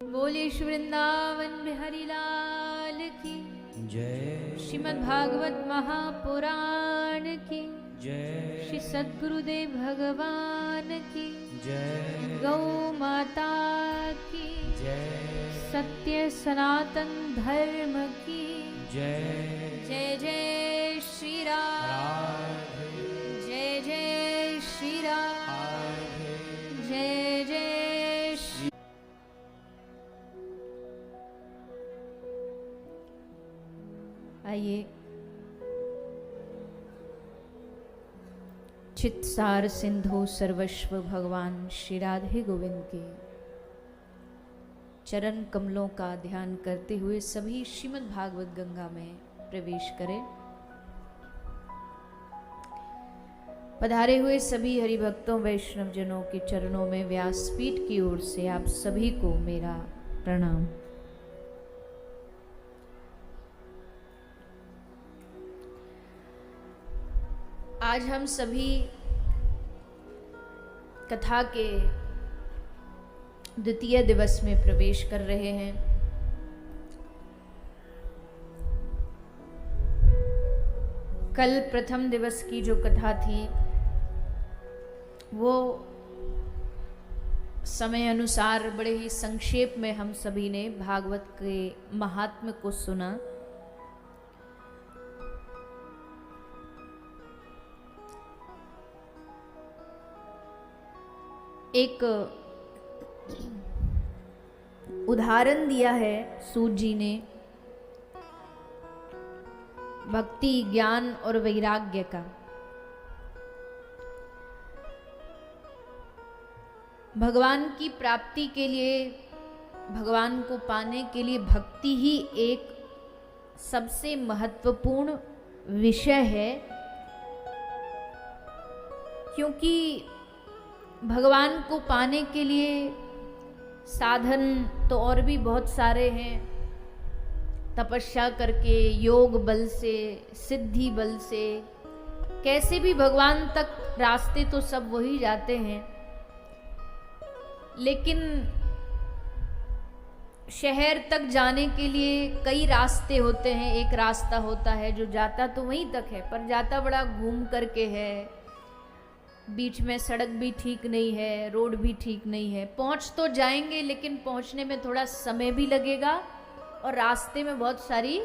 बोले श्री वृंदावन बिहारी लाल की जय। श्रीमद् भागवत महापुराण की जय। श्री सद्गुरुदेव भगवान की जय। गौ माता की जय। सत्य सनातन धर्म की जय। जय जय श्री राम। राधे जय जय श्री राम। राधे। जय जय श्री। आइए चित्सार सिंधु सर्वस्व भगवान श्री राधे गोविंद के चरण कमलों का ध्यान करते हुए सभी श्रीमद् भागवत गंगा में प्रवेश करें। पधारे हुए सभी हरिभक्तों वैष्णव जनों के चरणों में व्यासपीठ की ओर से आप सभी को मेरा प्रणाम। आज हम सभी कथा के द्वितीय दिवस में प्रवेश कर रहे हैं। कल प्रथम दिवस की जो कथा थी वो समय अनुसार बड़े ही संक्षेप में हम सभी ने भागवत के महात्म्य को सुना। एक उदाहरण दिया है सूत जी ने भक्ति, ज्ञान और वैराग्य का। भगवान की प्राप्ति के लिए, भगवान को पाने के लिए भक्ति ही एक सबसे महत्वपूर्ण विषय है, क्योंकि भगवान को पाने के लिए साधन तो और भी बहुत सारे हैं। तपस्या करके, योग बल से, सिद्धि बल से, कैसे भी भगवान तक रास्ते तो सब वही जाते हैं। लेकिन शहर तक जाने के लिए कई रास्ते होते हैं। एक रास्ता होता है जो जाता तो वहीं तक है, पर जाता बड़ा घूम करके है। बीच में सड़क भी ठीक नहीं है, रोड भी ठीक नहीं है। पहुंच तो जाएंगे लेकिन पहुंचने में थोड़ा समय भी लगेगा और रास्ते में बहुत सारी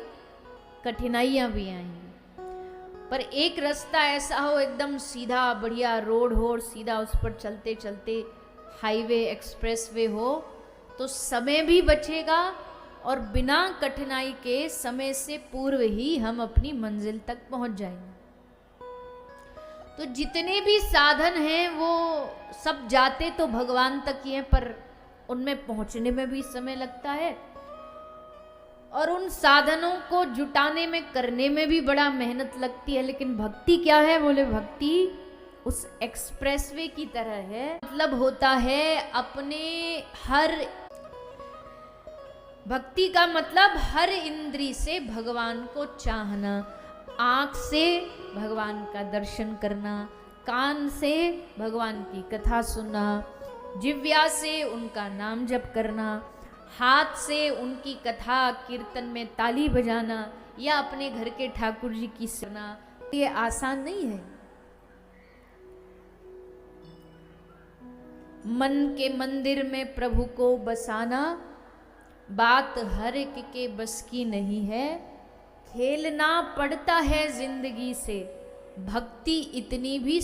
कठिनाइयां भी आएंगी। पर एक रास्ता ऐसा हो, एकदम सीधा बढ़िया रोड हो और सीधा उस पर चलते चलते हाईवे, एक्सप्रेसवे हो, तो समय भी बचेगा और बिना कठिनाई के समय से पूर्व ही हम अपनी मंजिल तक पहुंच जाएंगे। तो जितने भी साधन हैं वो सब जाते तो भगवान तक ही हैं, पर उनमें पहुंचने में भी समय लगता है और उन साधनों को जुटाने में, करने में भी बड़ा मेहनत लगती है। लेकिन भक्ति क्या है? बोले भक्ति उस एक्सप्रेसवे की तरह है। मतलब होता है अपने हर, भक्ति का मतलब हर इंद्री से भगवान को चाहना। आँख से भगवान का दर्शन करना, कान से भगवान की कथा सुनना, जिह्वा से उनका नाम जप करना, हाथ से उनकी कथा कीर्तन में ताली बजाना या अपने घर के ठाकुर जी की सेवा। ये आसान नहीं है। मन के मंदिर में प्रभु को बसाना बात हर एक के बस की नहीं है। खेलना पड़ता है जिंदगी से, भक्ति इतनी भी।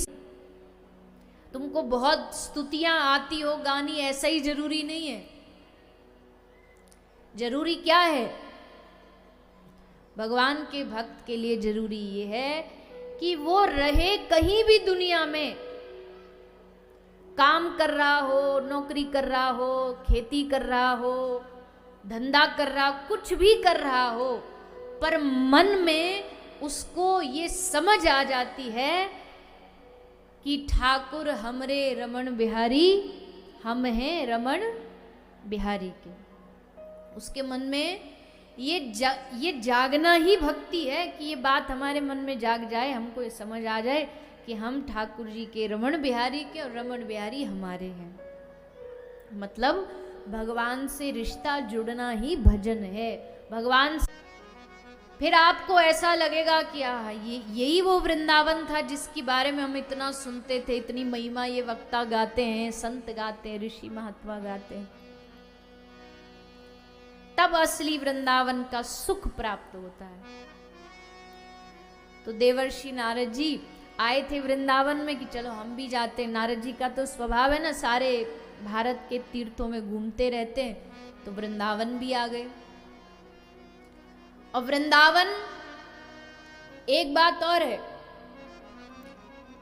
तुमको बहुत स्तुतियां आती हो गानी, ऐसा ही जरूरी नहीं है। जरूरी क्या है? भगवान के भक्त के लिए जरूरी ये है कि वो रहे कहीं भी दुनिया में, काम कर रहा हो, नौकरी कर रहा हो, खेती कर रहा हो, धंधा कर रहा, कुछ भी कर रहा हो, पर मन में उसको ये समझ आ जाती है कि ठाकुर हमरे रमण बिहारी, हम हैं रमण बिहारी के। उसके मन में ये जागना ही भक्ति है कि ये बात हमारे मन में जाग जाए, हमको ये समझ आ जाए कि हम ठाकुर जी के रमण बिहारी के और रमण बिहारी हमारे हैं। मतलब भगवान से रिश्ता जुड़ना ही भजन है। भगवान फिर आपको ऐसा लगेगा कि यही वो वृंदावन था जिसके बारे में हम इतना सुनते थे, इतनी महिमा ये वक्ता गाते हैं, संत गाते हैं, ऋषि महात्मा गाते हैं। तब असली वृंदावन का सुख प्राप्त होता है। तो देवर्षि नारद जी आए थे वृंदावन में कि चलो हम भी जाते हैं। नारद जी का तो स्वभाव है ना, सारे भारत के तीर्थों में घूमते रहते हैं, तो वृंदावन भी आ गए। और वृंदावन, एक बात और है,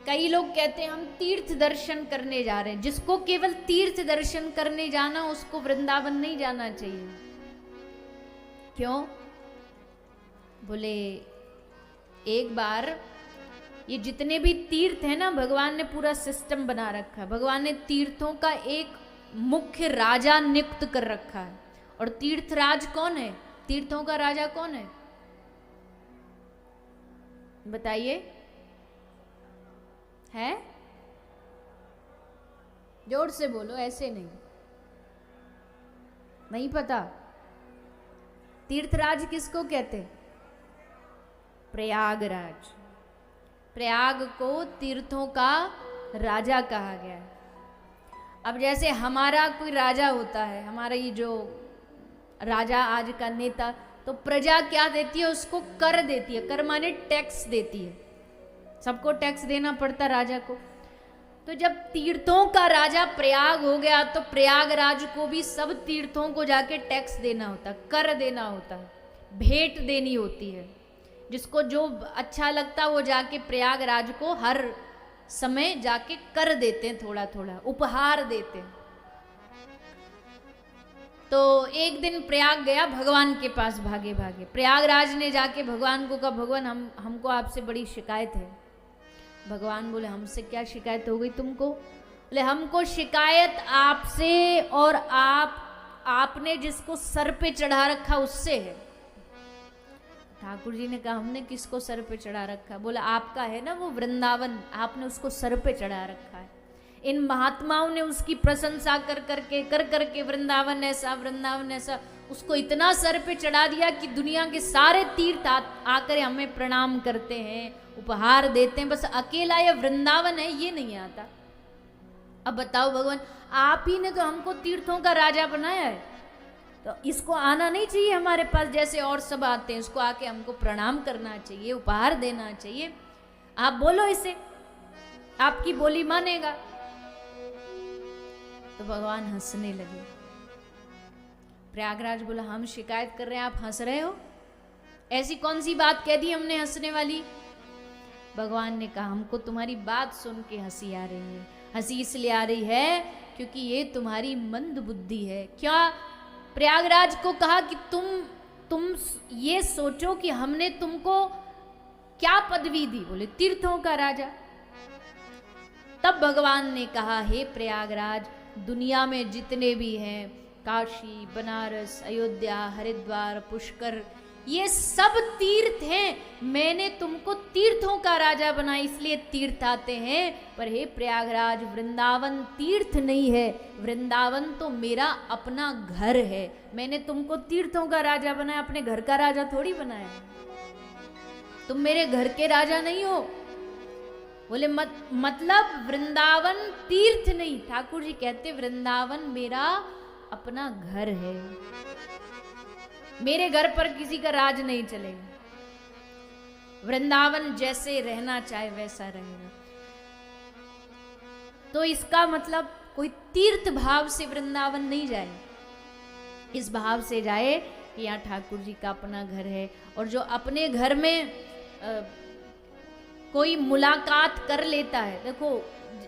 कई लोग कहते हैं हम तीर्थ दर्शन करने जा रहे हैं। जिसको केवल तीर्थ दर्शन करने जाना, उसको वृंदावन नहीं जाना चाहिए। क्यों? बोले एक बार ये जितने भी तीर्थ है ना, भगवान ने पूरा सिस्टम बना रखा है। भगवान ने तीर्थों का एक मुख्य राजा नियुक्त कर रखा है। और तीर्थराज कौन है? तीर्थों का राजा कौन है? बताइए। है? जोर से बोलो, ऐसे नहीं। नहीं पता? तीर्थराज किसको कहते? प्रयागराज। प्रयाग को तीर्थों का राजा कहा गया है। अब जैसे हमारा कोई राजा होता है, हमारा ये जो राजा आज का नेता, तो प्रजा क्या देती है? उसको कर देती है। कर माने टैक्स देती है। सबको टैक्स देना पड़ता राजा को। तो जब तीर्थों का राजा प्रयाग हो गया, तो प्रयागराज को भी सब तीर्थों को जाके टैक्स देना होता है, कर देना होता है, भेंट देनी होती है। जिसको जो अच्छा लगता वो जाके प्रयागराज को हर समय जाके कर देते हैं, थोड़ा थोड़ा उपहार देते हैं। तो एक दिन प्रयाग गया, भगवान के पास भागे भागे। प्रयागराज ने जाके भगवान को कहा, भगवान हमको आपसे बड़ी शिकायत है। भगवान बोले, हमसे क्या शिकायत हो गई तुमको? बोले, हमको शिकायत आपसे और आपने जिसको सर पे चढ़ा रखा उससे है। ठाकुर जी ने कहा, हमने किसको सर पे चढ़ा रखा? बोला, आपका है ना वो वृंदावन, आपने उसको सर पे चढ़ा रखा है। इन महात्माओं ने उसकी प्रशंसा कर करके वृंदावन ऐसा उसको इतना सर पे चढ़ा दिया कि दुनिया के सारे तीर्थ आकर हमें प्रणाम करते हैं, उपहार देते हैं। बस अकेला ये वृंदावन है, ये नहीं आता। अब बताओ भगवान, आप ही ने तो हमको तीर्थों का राजा बनाया है, तो इसको आना नहीं चाहिए हमारे पास जैसे और सब आते हैं। इसको आके हमको प्रणाम करना चाहिए, उपहार देना चाहिए। आप बोलो इसे, आपकी बोली मानेगा। तो भगवान हंसने लगे। प्रयागराज बोला, हम शिकायत कर रहे हैं, आप हंस रहे हो? ऐसी कौन सी बात कह दी हमने हंसने वाली? भगवान ने कहा, हमको तुम्हारी बात सुन के हंसी आ रही है। हंसी इसलिए आ रही है क्योंकि ये तुम्हारी मंद बुद्धि है। क्या? प्रयागराज को कहा कि तुम ये सोचो कि हमने तुमको क्या पदवी दी? बोले, तीर्थों का राजा। तब भगवान ने कहा, हे प्रयागराज, दुनिया में जितने भी हैं, काशी, बनारस, अयोध्या, हरिद्वार, पुष्कर, ये सब तीर्थ हैं। मैंने तुमको तीर्थों का राजा बनाया, इसलिए तीर्थ आते हैं। पर हे प्रयागराज, वृंदावन तीर्थ नहीं है, वृंदावन तो मेरा अपना घर है। मैंने तुमको तीर्थों का राजा बनाया, अपने घर का राजा थोड़ी बनाया। तुम मेरे घर के राजा नहीं हो। बोले, मतलब वृंदावन तीर्थ नहीं। ठाकुर जी कहते, वृंदावन मेरा अपना घर है, मेरे घर पर किसी का राज नहीं चलेगा। वृंदावन जैसे रहना चाहे वैसा रहेगा। तो इसका मतलब कोई तीर्थ भाव से वृंदावन नहीं जाए, इस भाव से जाए कि यहाँ ठाकुर जी का अपना घर है। और जो अपने घर में कोई मुलाकात कर लेता है, देखो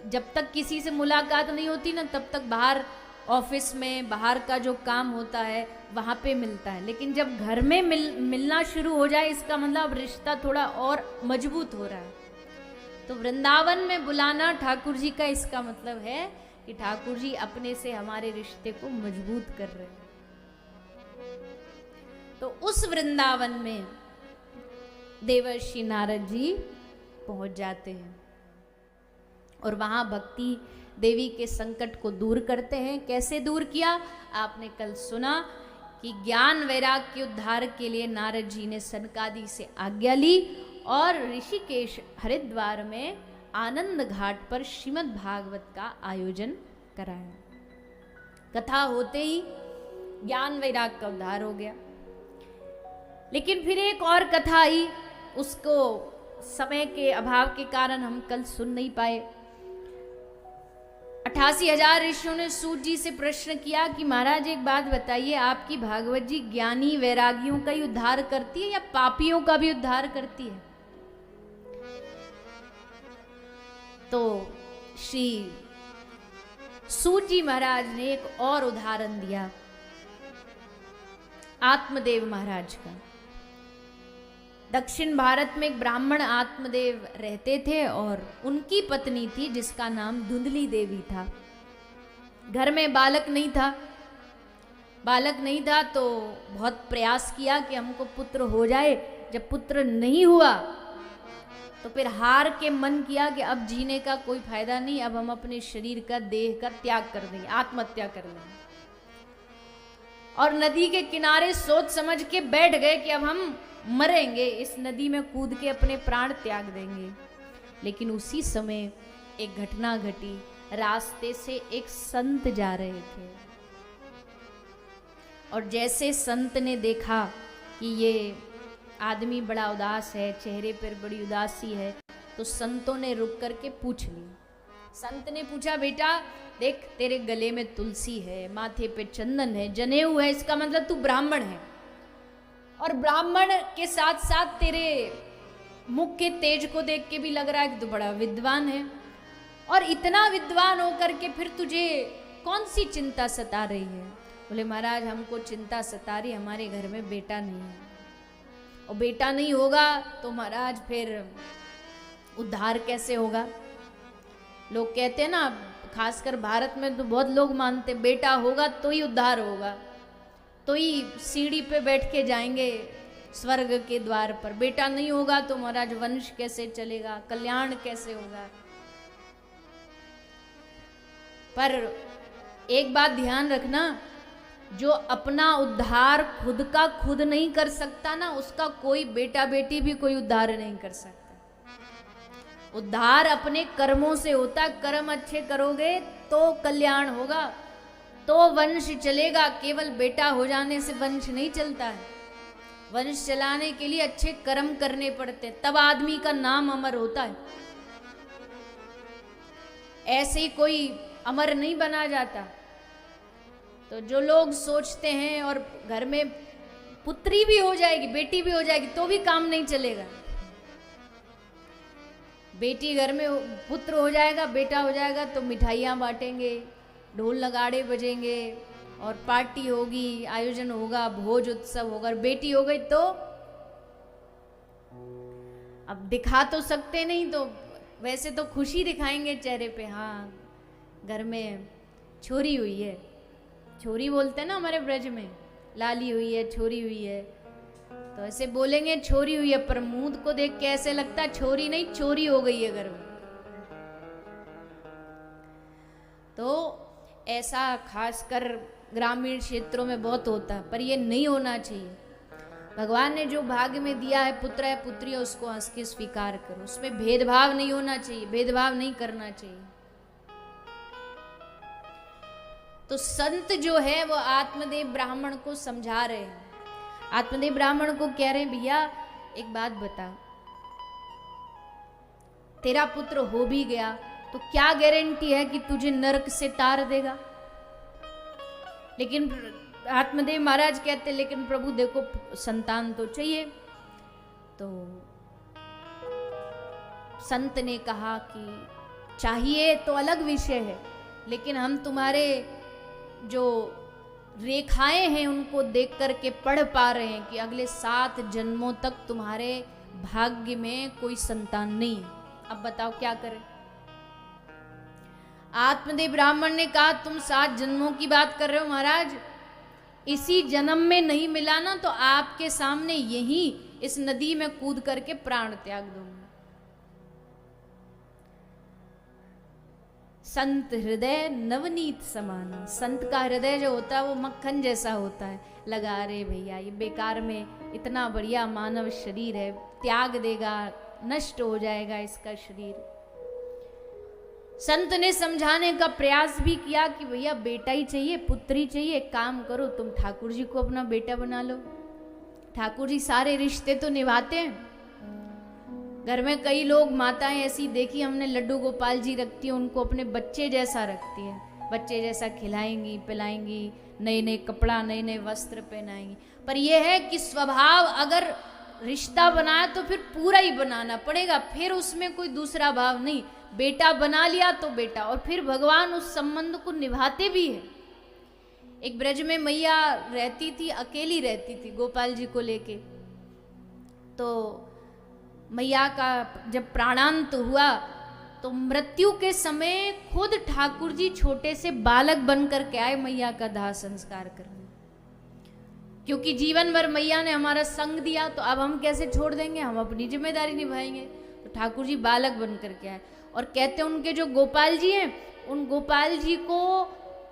जब तक किसी से मुलाकात नहीं होती ना, तब तक बाहर ऑफिस में बाहर का जो काम होता है वहाँ पे मिलता है। लेकिन जब घर में मिलना शुरू हो जाए, इसका मतलब रिश्ता थोड़ा और मजबूत हो रहा है। तो वृंदावन में बुलाना ठाकुर जी का, इसका मतलब है कि ठाकुर जी अपने से हमारे रिश्ते को मजबूत कर रहे हैं। तो उस वृंदावन में देवर्षि नारद जी पहुंच जाते हैं और वहां भक्ति देवी के संकट को दूर करते हैं। कैसे दूर किया? आपने कल सुना कि ज्ञान वैराग्य उद्धार के लिए नारद जी ने सनकादि से आज्ञा ली और ऋषिकेश हरिद्वार में आनंद घाट पर श्रीमद् भागवत का आयोजन कराया। कथा होते ही ज्ञान वैराग्य का उद्धार हो गया। लेकिन फिर एक और कथा आई, उसको समय के अभाव के कारण हम कल सुन नहीं पाए। 88,000 ऋषियों ने सूत जी से प्रश्न किया कि महाराज एक बात बताइए, आपकी भागवत जी ज्ञानी वैरागियों का ही उद्धार करती है या पापियों का भी उद्धार करती है? तो श्री सूत जी महाराज ने एक और उदाहरण दिया आत्मदेव महाराज का। दक्षिण भारत में एक ब्राह्मण आत्मदेव रहते थे और उनकी पत्नी थी जिसका नाम धुंधली देवी था। घर में बालक नहीं था तो बहुत प्रयास किया कि हमको पुत्र हो जाए। जब पुत्र नहीं हुआ तो फिर हार के मन किया कि अब जीने का कोई फायदा नहीं, अब हम अपने शरीर का, देह का त्याग कर देंगे, आत्महत्या कर लेंगे। और नदी के किनारे सोच समझ के बैठ गए कि अब हम मरेंगे, इस नदी में कूद के अपने प्राण त्याग देंगे। लेकिन उसी समय एक घटना घटी। रास्ते से एक संत जा रहे थे और जैसे संत ने देखा कि ये आदमी बड़ा उदास है, चेहरे पर बड़ी उदासी है, तो संतों ने रुक करके पूछ लिया। संत ने पूछा, बेटा देख तेरे गले में तुलसी है, माथे पे चंदन है, जनेऊ है, इसका मतलब तू ब्राह्मण है। और ब्राह्मण के साथ साथ तेरे मुख के तेज को देख के भी लग रहा है कि तू बड़ा विद्वान है। और इतना विद्वान होकर के फिर तुझे कौन सी चिंता सता रही है? बोले महाराज हमको चिंता सता रही, हमारे घर में बेटा नहीं है, और बेटा नहीं होगा तो महाराज फिर उद्धार कैसे होगा? लोग कहते हैं ना, खासकर भारत में तो बहुत लोग मानते बेटा होगा तो ही उद्धार होगा, तो ही सीढ़ी पे बैठ के जाएंगे स्वर्ग के द्वार पर। बेटा नहीं होगा तो महाराज वंश कैसे चलेगा, कल्याण कैसे होगा? पर एक बात ध्यान रखना, जो अपना उद्धार खुद का खुद नहीं कर सकता ना, उसका कोई बेटा बेटी भी कोई उद्धार नहीं कर सकता। उद्धार अपने कर्मों से होता। कर्म अच्छे करोगे तो कल्याण होगा, तो वंश चलेगा। केवल बेटा हो जाने से वंश नहीं चलता है। वंश चलाने के लिए अच्छे कर्म करने पड़ते, तब आदमी का नाम अमर होता है। ऐसे ही कोई अमर नहीं बना जाता। तो जो लोग सोचते हैं और घर में पुत्री भी हो जाएगी, बेटी भी हो जाएगी, तो भी काम नहीं चलेगा। बेटी घर में, पुत्र हो जाएगा, बेटा हो जाएगा तो मिठाइयाँ बांटेंगे, ढोल नगाड़े बजेंगे और पार्टी होगी, आयोजन होगा, भोज उत्सव होगा। और बेटी हो गई तो अब दिखा तो सकते नहीं, तो वैसे तो खुशी दिखाएंगे चेहरे पे, हाँ घर में छोरी हुई है। छोरी बोलते हैं ना हमारे ब्रज में, लाली हुई है, छोरी हुई है, तो ऐसे बोलेंगे छोरी हुई है, पर मुंह को देख के ऐसे लगता है छोरी नहीं चोरी हो गई है घर में। तो ऐसा खासकर ग्रामीण क्षेत्रों में बहुत होता है, पर ये नहीं होना चाहिए। भगवान ने जो भाग्य में दिया है, पुत्र है पुत्री है, उसको हंस के स्वीकार करो। उसमें भेदभाव नहीं होना चाहिए, भेदभाव नहीं करना चाहिए। तो संत जो है वो आत्मदेव ब्राह्मण को समझा रहे हैं। आत्मदेव ब्राह्मण को कह रहे हैं, भैया एक बात बता, तेरा पुत्र हो भी गया तो क्या गारंटी है कि तुझे नरक से तार देगा? लेकिन आत्मदेव महाराज कहते, लेकिन प्रभु देखो संतान तो चाहिए। तो संत ने कहा कि चाहिए तो अलग विषय है, लेकिन हम तुम्हारे जो रेखाएं हैं उनको देख करके पढ़ पा रहे हैं कि अगले 7 जन्मों तक तुम्हारे भाग्य में कोई संतान नहीं है। अब बताओ क्या करें? आत्मदेव ब्राह्मण ने कहा, तुम 7 जन्मों की बात कर रहे हो महाराज, इसी जन्म में नहीं मिला ना तो आपके सामने यही इस नदी में कूद करके प्राण त्याग दूंगा। संत हृदय नवनीत समाना। संत का हृदय जो होता है वो मक्खन जैसा होता है। लगा रे भैया ये बेकार में इतना बढ़िया मानव शरीर है, त्याग देगा, नष्ट हो जाएगा इसका शरीर। संत ने समझाने का प्रयास भी किया कि भैया बेटा ही चाहिए, पुत्री चाहिए, एक काम करो तुम ठाकुर जी को अपना बेटा बना लो। ठाकुर जी सारे रिश्ते तो निभाते हैं। घर में कई लोग माताएं ऐसी देखी हमने, लड्डू गोपाल जी रखती है, उनको अपने बच्चे जैसा रखती है, बच्चे जैसा खिलाएंगी पिलाएंगी, नए नए कपड़ा नए नए वस्त्र पहनाएंगी। पर यह है कि स्वभाव अगर रिश्ता बनाया तो फिर पूरा ही बनाना पड़ेगा, फिर उसमें कोई दूसरा भाव नहीं। बेटा बना लिया तो बेटा, और फिर भगवान उस संबंध को निभाते भी है। एक ब्रज में मैया रहती थी, अकेली रहती थी गोपाल जी को लेके। तो मैया का जब प्राणांत हुआ तो मृत्यु के समय खुद ठाकुर जी छोटे से बालक बनकर के आए मैया का दाह संस्कार करने। क्योंकि जीवन भर मैया ने हमारा संग दिया, तो अब हम कैसे छोड़ देंगे, हम अपनी जिम्मेदारी निभाएंगे। तो ठाकुर जी बालक बनकर के आए, और कहते हैं उनके जो गोपाल जी हैं, उन गोपाल जी को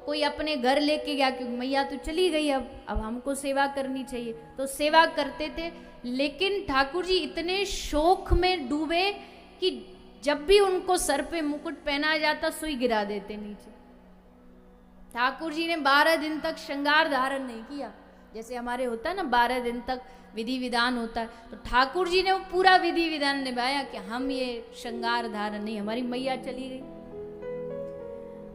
कोई अपने घर लेके गया, क्योंकि मैया तो चली गई, अब हमको सेवा करनी चाहिए, तो सेवा करते थे। लेकिन ठाकुर जी इतने शोक में डूबे कि जब भी उनको सर पे मुकुट पहनाया जाता सुई गिरा देते नीचे। ठाकुर जी ने 12 दिन तक श्रृंगार धारण नहीं किया, जैसे हमारे होता है ना 12 दिन तक विधि विधान होता है, तो ठाकुर जी ने वो पूरा विधि विधान निभाया कि हम ये श्रृंगार धारण नहीं, हमारी मैया चली गई।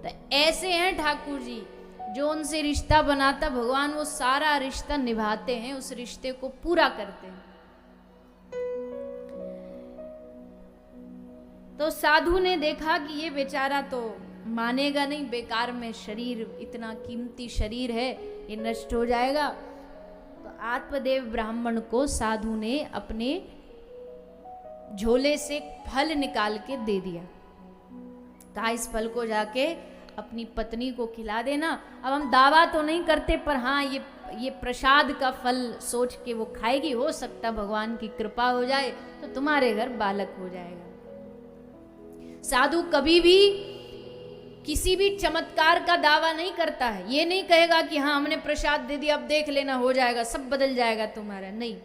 तो ऐसे हैं ठाकुर जी, जो उनसे रिश्ता बनाता भगवान वो सारा रिश्ता निभाते हैं, उस रिश्ते को पूरा करते हैं। तो साधु ने देखा कि ये बेचारा तो मानेगा नहीं, बेकार में शरीर, इतना कीमती शरीर है, ये नष्ट हो जाएगा। तो आत्मदेव ब्राह्मण को साधु ने अपने झोले से फल निकाल के दे दिया। कहा इस फल को जाके अपनी पत्नी को खिला देना। अब हम दावा तो नहीं करते, पर हाँ ये प्रसाद का फल सोच के वो खाएगी, हो सकता भगवान की कृपा हो जाए तो तुम्हारे घर बालक हो जाएगा। साधु कभी भी किसी भी चमत्कार का दावा नहीं करता है। ये नहीं कहेगा कि हाँ हमने प्रसाद दे दिया, अब देख लेना हो जाएगा, सब बदल जाएगा तुम्हारा। नहीं,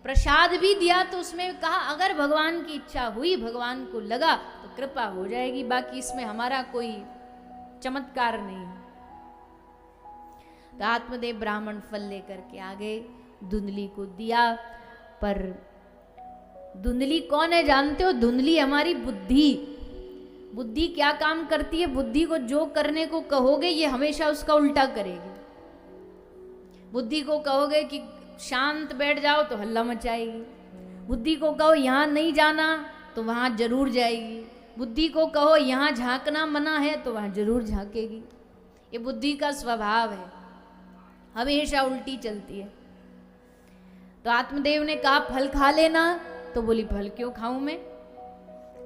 प्रसाद भी दिया तो उसमें कहा अगर भगवान की इच्छा हुई, भगवान को लगा तो कृपा हो जाएगी, बाकी इसमें हमारा कोई चमत्कार नहीं। तो आत्मदेव ब्राह्मण फल लेकर के आ गए, धुंधली को दिया। पर धुंधली कौन है जानते हो? धुंधली हमारी बुद्धि। बुद्धि क्या काम करती है? बुद्धि को जो करने को कहोगे ये हमेशा उसका उल्टा करेगी। बुद्धि को कहोगे कि शांत बैठ जाओ तो हल्ला मचाएगी। बुद्धि को कहो यहाँ नहीं जाना तो वहाँ जरूर जाएगी। बुद्धि को कहो यहाँ झांकना मना है तो वहाँ जरूर झांकेगी। ये बुद्धि का स्वभाव है, हमेशा उल्टी चलती है। तो आत्मदेव ने कहा फल खा लेना, तो बोली फल क्यों खाऊं मैं?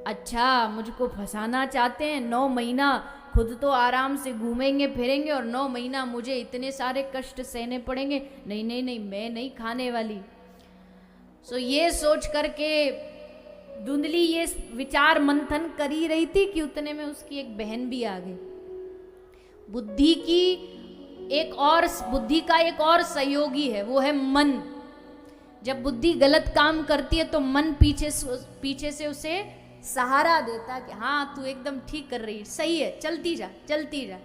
अच्छा मुझको फंसाना चाहते हैं, 9 महीना खुद तो आराम से घूमेंगे फिरेंगे और 9 महीना मुझे इतने सारे कष्ट सहने पड़ेंगे। नहीं नहीं नहीं, मैं नहीं खाने वाली। सो ये सोच करके धुंधली ये विचार मंथन कर ही रही थी कि उतने में उसकी एक बहन भी आ गई। बुद्धि का एक और सहयोगी है, वो है मन। जब बुद्धि गलत काम करती है तो मन पीछे से उसे सहारा देता कि हाँ तू एकदम ठीक कर रही है, सही है, चलती जा चलती जा।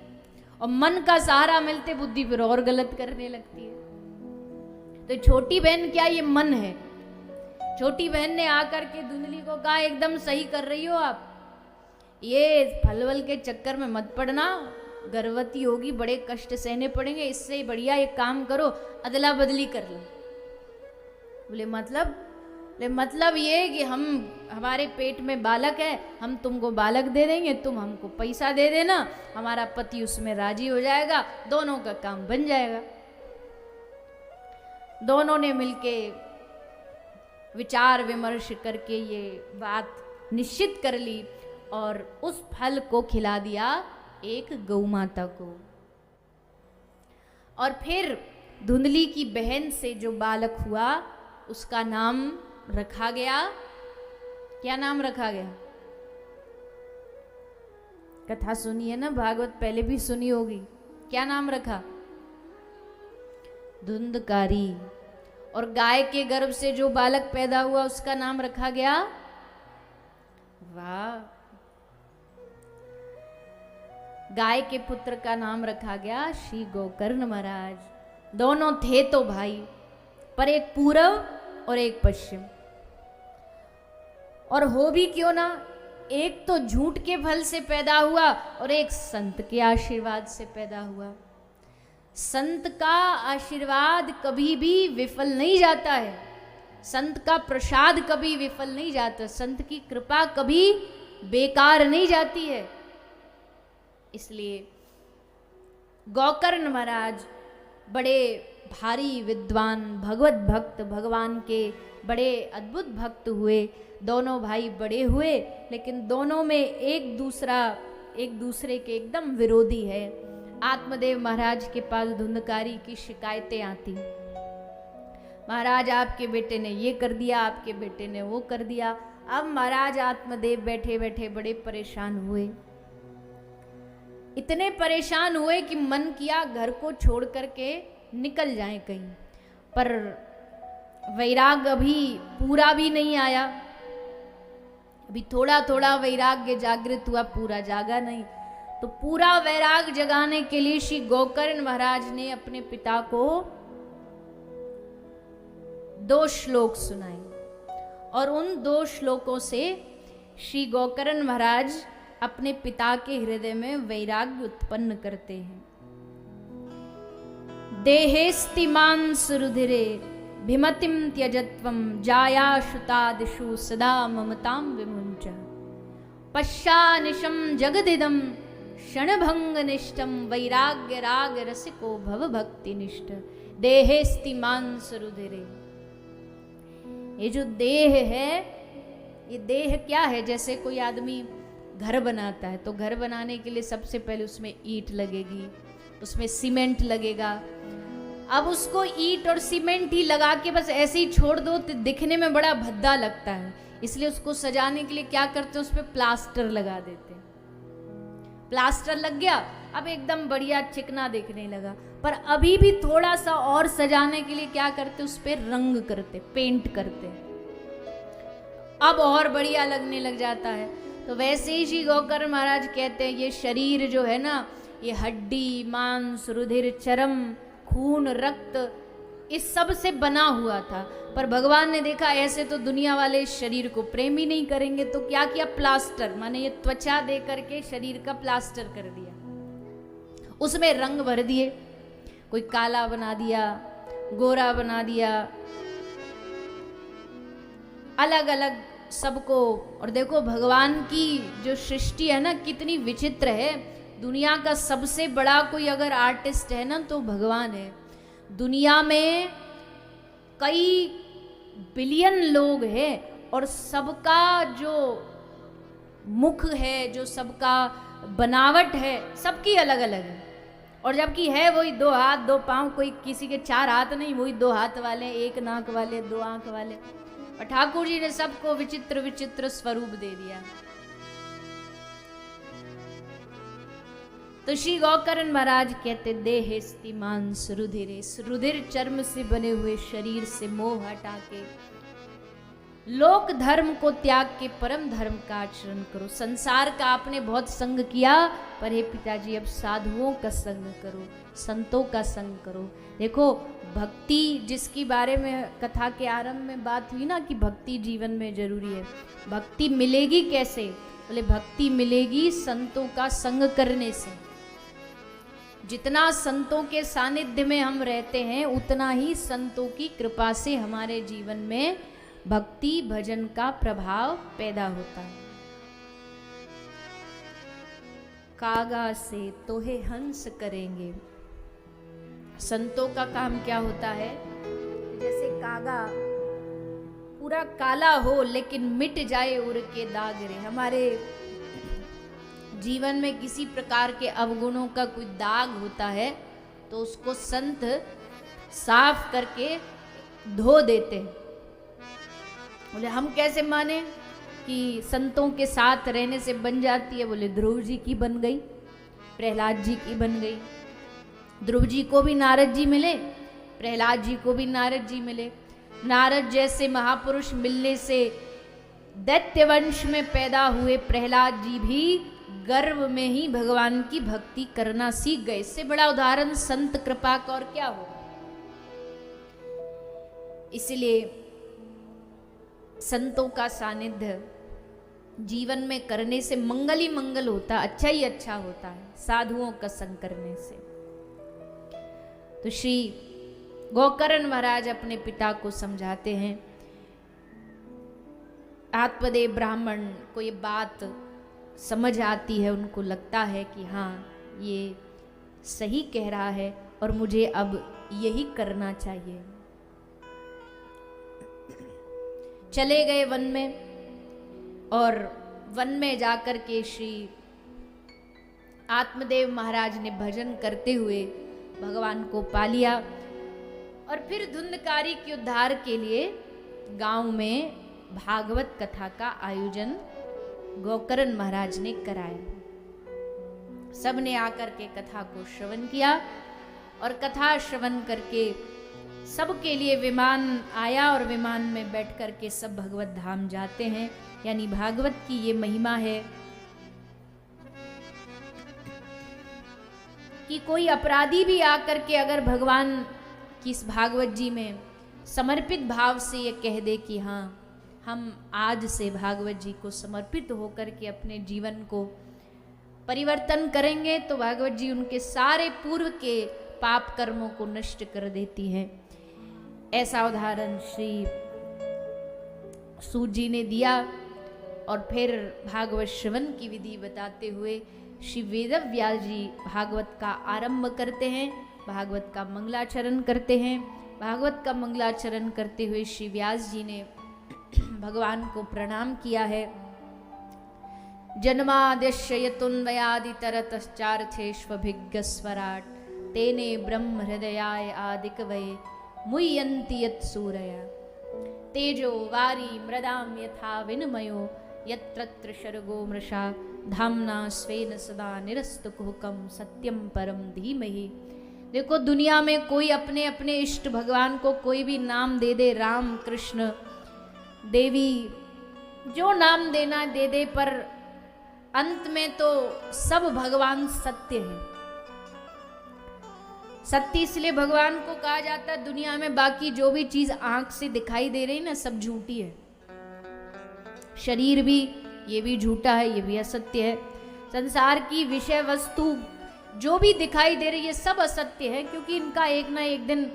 और मन का सहारा मिलते बुद्धि फिर और गलत करने लगती है। तो छोटी बहन क्या, ये मन है। छोटी बहन ने आकर के धुंधली को कहा एकदम सही कर रही हो आप, ये फलवल के चक्कर में मत पड़ना, गर्भवती होगी, बड़े कष्ट सहने पड़ेंगे, इससे बढ़िया एक काम करो अदला बदली कर लो। बोले मतलब ये कि हमारे पेट में बालक है, हम तुमको बालक दे देंगे, तुम हमको पैसा दे देना, हमारा पति उसमें राजी हो जाएगा, दोनों का काम बन जाएगा। दोनों ने मिलके विचार विमर्श करके ये बात निश्चित कर ली और उस फल को खिला दिया एक गौ माता को। और फिर धुंधली की बहन से जो बालक हुआ उसका नाम रखा गया, क्या नाम रखा गया? कथा सुनी है ना, भागवत पहले भी सुनी होगी। क्या नाम रखा? धुंधकारी। और गाय के गर्भ से जो बालक पैदा हुआ उसका नाम रखा गया, वाह, गाय के पुत्र का नाम रखा गया श्री गोकर्ण महाराज। दोनों थे तो भाई, पर एक पूर्व और एक पश्चिम। और हो भी क्यों ना, एक तो झूठ के फल से पैदा हुआ और एक संत के आशीर्वाद से पैदा हुआ। संत का आशीर्वाद कभी भी विफल नहीं जाता है, संत का प्रसाद कभी विफल नहीं जाता, संत की कृपा कभी बेकार नहीं जाती है। इसलिए गोकर्ण महाराज बड़े भारी विद्वान भगवत भक्त, भगवान के बड़े अद्भुत भक्त हुए। दोनों भाई बड़े हुए, लेकिन दोनों में एक दूसरे के एकदम विरोधी है। आत्मदेव महाराज के पास धुंधकारी की शिकायतें आती, महाराज आपके बेटे ने ये कर दिया, आपके बेटे ने वो कर दिया। अब महाराज आत्मदेव बैठे बैठे बड़े परेशान हुए, इतने परेशान हुए कि मन किया घर को छोड़ करके निकल जाएं कहीं, पर वैराग अभी पूरा भी नहीं आया। अभी थोड़ा थोड़ा वैराग्य जागृत हुआ, पूरा जागा नहीं। तो पूरा वैराग जगाने के लिए श्री गोकर्ण महाराज ने अपने पिता को 2 श्लोक सुनाए, और उन 2 श्लोकों से श्री गोकर्ण महाराज अपने पिता के हृदय में वैराग्य उत्पन्न करते हैं। देहेस्तिमान सुरुधिरे भिमतिम त्यजत्वम जायाशुतादिषु सदा ममताम विमुंच पश्चानिशम जगदिदम क्षणभंगनिष्ठम वैराग्य राग रसिको भव भक्ति निष्ठ। देहेस्तिमान सुरुधिरे, ये जो देह है, ये देह क्या है? जैसे कोई आदमी घर बनाता है तो घर बनाने के लिए सबसे पहले उसमें ईंट लगेगी, उसमें सीमेंट लगेगा। अब उसको ईंट और सीमेंट ही लगा के बस ऐसे ही छोड़ दो तो दिखने में बड़ा भद्दा लगता है, इसलिए उसको सजाने के लिए क्या करते हैं, उस पर प्लास्टर लगा देते हैं। प्लास्टर लग गया, अब एकदम बढ़िया चिकना दिखने लगा। पर अभी भी थोड़ा सा और सजाने के लिए क्या करते, उस पर रंग करते, पेंट करते, अब और बढ़िया लगने लग जाता है। तो वैसे ही श्री गोकर्ण महाराज कहते हैं, ये शरीर जो है ना, ये हड्डी, मांस, रुधिर, चर्म, खून, रक्त, इस सब से बना हुआ था। पर भगवान ने देखा ऐसे तो दुनिया वाले इस शरीर को प्रेम ही नहीं करेंगे, तो क्या किया, प्लास्टर, माने ये त्वचा दे करके शरीर का प्लास्टर कर दिया, उसमें रंग भर दिए, कोई काला बना दिया, गोरा बना दिया, अलग अलग सबको। और देखो भगवान की जो सृष्टि है ना, कितनी विचित्र है। दुनिया का सबसे बड़ा कोई अगर आर्टिस्ट है ना तो भगवान है। दुनिया में कई बिलियन लोग हैं और सबका जो मुख है, जो सबका बनावट है, सबकी अलग अलग है। और जबकि है वही 2 हाथ 2 पांव, कोई किसी के 4 हाथ नहीं, वही 2 हाथ वाले, 1 नाक वाले, 2 आंख वाले। और ठाकुर जी ने सबको विचित्र विचित्र स्वरूप दे दिया। तो श्री गोकर्ण महाराज कहते, देहेस्ति मांस रुधिरे, रुधिर चर्म से बने हुए शरीर से मोह हटा के लोक धर्म को त्याग के परम धर्म का आचरण करो। संसार का आपने बहुत संग किया, पर हे पिताजी अब साधुओं का संग करो, संतों का संग करो। देखो भक्ति, जिसकी बारे में कथा के आरंभ में बात हुई ना कि भक्ति जीवन में जरूरी है, भक्ति मिलेगी कैसे? बोले भक्ति मिलेगी संतों का संग करने से। जितना संतों के सानिध्य में हम रहते हैं, उतना ही संतों की कृपा से हमारे जीवन में भक्ति भजन का प्रभाव पैदा होता है। कागा से तोहे हंस करेंगे। संतों का काम क्या होता है? जैसे कागा पूरा काला हो लेकिन मिट जाए उड़ के दाग रे। हमारे जीवन में किसी प्रकार के अवगुणों का कोई दाग होता है तो उसको संत साफ करके धो देते हैं। बोले हम कैसे माने कि संतों के साथ रहने से बन जाती है? बोले ध्रुव जी की बन गई, प्रहलाद जी की बन गई। ध्रुव जी को भी नारद जी मिले, प्रहलाद जी को भी नारद जी मिले। नारद जैसे महापुरुष मिलने से दैत्य वंश में पैदा हुए प्रहलाद जी भी गर्भ में ही भगवान की भक्ति करना सीख गए। इससे बड़ा उदाहरण संत कृपा का और क्या हो। इसलिए संतों का सानिध्य जीवन में करने से मंगल ही मंगल होता, अच्छा ही अच्छा होता है साधुओं का संग करने से। तो श्री गोकर्ण महाराज अपने पिता को समझाते हैं। आत्मदेव ब्राह्मण को ये बात समझ आती है, उनको लगता है कि हाँ ये सही कह रहा है और मुझे अब यही करना चाहिए। चले गए वन में और वन में जाकर के श्री आत्मदेव महाराज ने भजन करते हुए भगवान को पा लिया। और फिर धुंधकारी के उद्धार के लिए गांव में भागवत कथा का आयोजन गोकर्ण महाराज ने कराया। सबने आकर के कथा को श्रवण किया और कथा श्रवण करके सबके लिए विमान आया और विमान में बैठ करके सब भगवत धाम जाते हैं। यानी भागवत की ये महिमा है कि कोई अपराधी भी आकर के अगर भगवान की इस भागवत जी में समर्पित भाव से ये कह दे कि हाँ हम आज से भागवत जी को समर्पित होकर के अपने जीवन को परिवर्तन करेंगे, तो भागवत जी उनके सारे पूर्व के पाप कर्मों को नष्ट कर देती हैं। ऐसा उदाहरण श्री सूत जी ने दिया। और फिर भागवत श्रवण की विधि बताते हुए श्री वेदव्यास जी भागवत का आरंभ करते हैं, भागवत का मंगलाचरण करते हैं। भागवत का मंगलाचरण करते हुए श्री व्यास जी ने भगवान को प्रणाम किया है। जन्माद्यस्य यतुन्वयादितरतश्चार्थेष्वभिज्ञस्वराट् तेने ब्रह्म हृदयाय आदिकवये मुह्यन्ति यत्सूरया तेजो वारी मृदाम यथा विनिमयो यत्र शर्गो मृषा धाम्ना स्वेन सदा निरस्तकुहकं सत्यम परम धीमहि। देखो दुनिया में कोई अपने अपने इष्ट भगवान को कोई भी नाम दे दे, राम कृष्ण देवी जो नाम देना दे दे, पर अंत में तो सब भगवान सत्य है। सत्य इसलिए भगवान को कहा जाता है, दुनिया में बाकी जो भी चीज आंख से दिखाई दे रही ना सब झूठी है। शरीर भी ये भी झूठा है, ये भी असत्य है। संसार की विषय वस्तु जो भी दिखाई दे रही है सब असत्य है, क्योंकि इनका एक ना एक दिन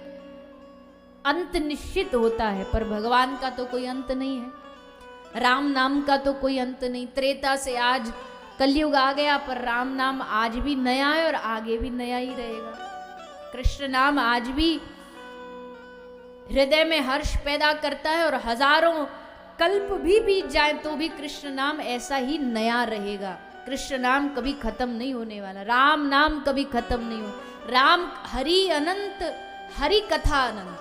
अंत निश्चित होता है। पर भगवान का तो कोई अंत नहीं है, राम नाम का तो कोई अंत नहीं। त्रेता से आज कलयुग आ गया, पर राम नाम आज भी नया है और आगे भी नया ही रहेगा। कृष्ण नाम आज भी हृदय में हर्ष पैदा करता है और हजारों कल्प भी बीत जाए तो भी कृष्ण नाम ऐसा ही नया रहेगा। कृष्ण नाम कभी खत्म नहीं होने वाला, राम नाम कभी खत्म नहीं हो। राम हरि अनंत, हरि कथा अनंत,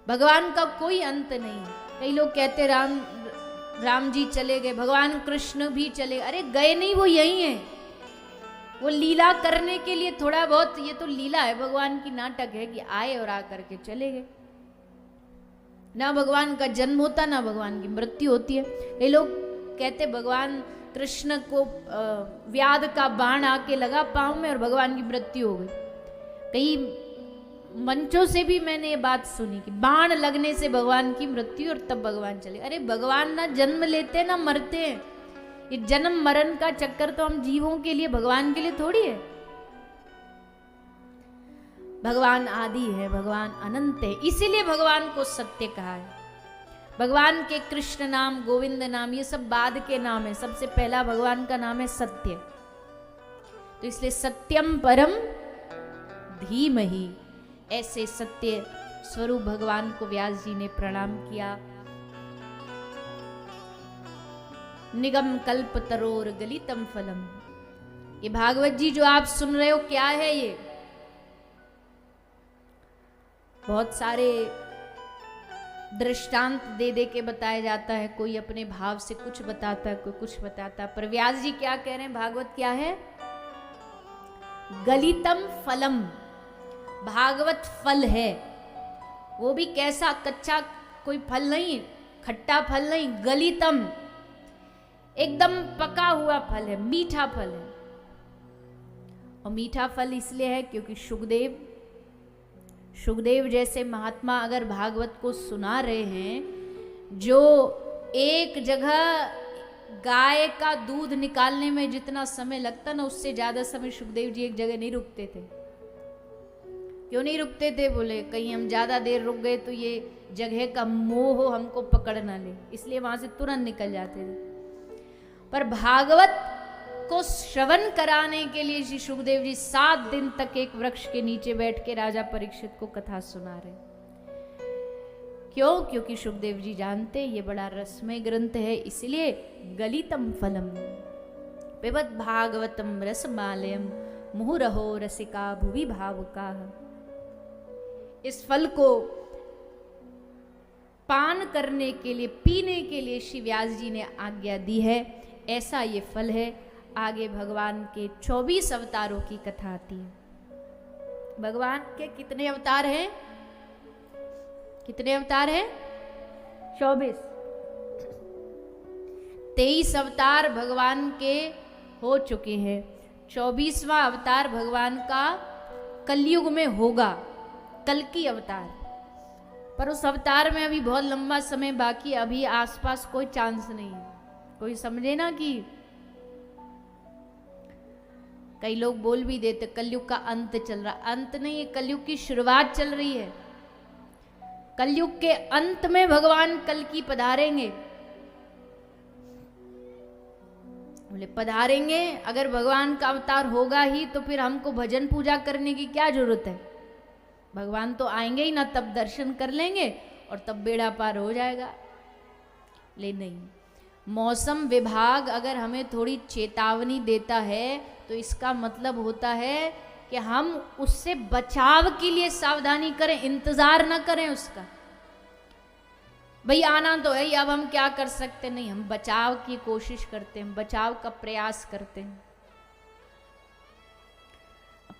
भगवान का कोई अंत नहीं है। कई लोग कहते राम जी चले गए, भगवान कृष्ण भी चले, अरे गए नहीं, वो यही है। वो लीला करने के लिए थोड़ा बहुत, ये तो लीला है, भगवान की नाटक है कि आए और आकर के चले गए। ना भगवान का जन्म होता ना भगवान की मृत्यु होती है। ये लोग कहते भगवान कृष्ण को व्याध का बाण आके लगा पांव में और भगवान की मृत्यु हो गई। कई मंचों से भी मैंने ये बात सुनी कि बाण लगने से भगवान की मृत्यु और तब भगवान चले। अरे भगवान ना जन्म लेते ना मरते हैं, ये जन्म मरण का चक्कर तो हम जीवों के लिए, भगवान के लिए थोड़ी है। भगवान आदि है, भगवान अनंत है, इसीलिए भगवान को सत्य कहा है। भगवान के कृष्ण नाम, गोविंद नाम, ये सब बाद के नाम है। सबसे पहला भगवान का नाम है सत्य, तो इसलिए सत्यम परम धीमहि, ऐसे सत्य स्वरूप भगवान को व्यास जी ने प्रणाम किया। निगम कल्प तरोर गलितम फलम, ये भागवत जी जो आप सुन रहे हो क्या है? ये बहुत सारे दृष्टांत दे दे के बताया जाता है, कोई अपने भाव से कुछ बताता है, कोई कुछ बताता है। पर व्यास जी क्या कह रहे हैं, भागवत क्या है? गलितम फलम, भागवत फल है। वो भी कैसा? कच्चा कोई फल नहीं, खट्टा फल नहीं, गलितम एकदम पका हुआ फल है, मीठा फल है। और मीठा फल इसलिए है क्योंकि सुखदेव जैसे महात्मा अगर भागवत को सुना रहे हैं, जो एक जगह गाय का दूध निकालने में जितना समय लगता ना, उससे ज्यादा समय सुखदेव जी एक जगह नहीं रुकते थे। क्यों नहीं रुकते थे? बोले कहीं हम ज्यादा देर रुक गए तो ये जगह का मोह हमको पकड़ ना ले, इसलिए वहां से तुरंत निकल जाते थे। पर भागवत को श्रवण कराने के लिए श्री सुखदेव जी 7 दिन तक एक वृक्ष के नीचे बैठ के राजा परीक्षित को कथा सुना रहे। क्यों? क्योंकि सुखदेव जी जानते ये बड़ा रसमय ग्रंथ है, इसलिए गलितम फलम पिबत भागवतम रसमालयम मुहुरहो रसिका भुवि भावुका। इस फल को पान करने के लिए, पीने के लिए श्री व्यास जी ने आज्ञा दी है। ऐसा ये फल है। आगे भगवान के 24 अवतारों की कथा आती है। भगवान के कितने अवतार हैं? कितने अवतार हैं? 24। 23 अवतार भगवान के हो चुके हैं। 24वां अवतार भगवान का कलयुग में होगा, कल की अवतार। पर उस अवतार में अभी बहुत लंबा समय बाकी, अभी आसपास कोई चांस नहीं है। कोई समझे ना कि कई लोग बोल भी देते कलयुग का अंत चल रहा, अंत नहीं है, कलयुग की शुरुआत चल रही है। कलयुग के अंत में भगवान कल की पधारेंगे। बोले पधारेंगे, अगर भगवान का अवतार होगा ही तो फिर हमको भजन पूजा करने की क्या जरूरत है? भगवान तो आएंगे ही ना, तब दर्शन कर लेंगे और तब बेड़ा पार हो जाएगा। ले नहीं, मौसम विभाग अगर हमें थोड़ी चेतावनी देता है तो इसका मतलब होता है कि हम उससे बचाव के लिए सावधानी करें, इंतजार ना करें उसका। भाई आना तो है, अब हम क्या कर सकते? नहीं, हम बचाव की कोशिश करते हैं, बचाव का प्रयास करते हैं।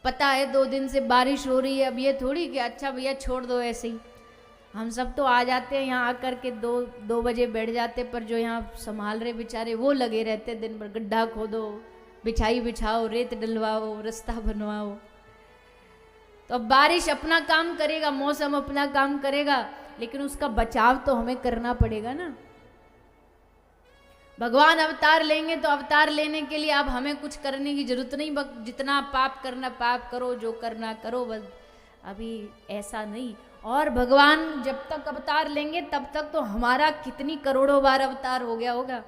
पता है 2 दिन से बारिश हो रही है, अब ये थोड़ी कि अच्छा भैया छोड़ दो ऐसे ही। हम सब तो आ जाते हैं यहाँ आकर के 2 बजे बैठ जाते, पर जो यहाँ संभाल रहे बेचारे वो लगे रहते दिन भर, गड्ढा खोदो, बिछाई बिछाओ, रेत डलवाओ, रास्ता बनवाओ। तो अब बारिश अपना काम करेगा, मौसम अपना काम करेगा, लेकिन उसका बचाव तो हमें करना पड़ेगा ना। भगवान अवतार लेंगे तो अवतार लेने के लिए अब हमें कुछ करने की जरूरत नहीं, जितना पाप करना पाप करो, जो करना करो, बस अभी ऐसा नहीं। और भगवान जब तक अवतार लेंगे तब तक तो हमारा कितनी करोड़ों बार अवतार हो गया होगा।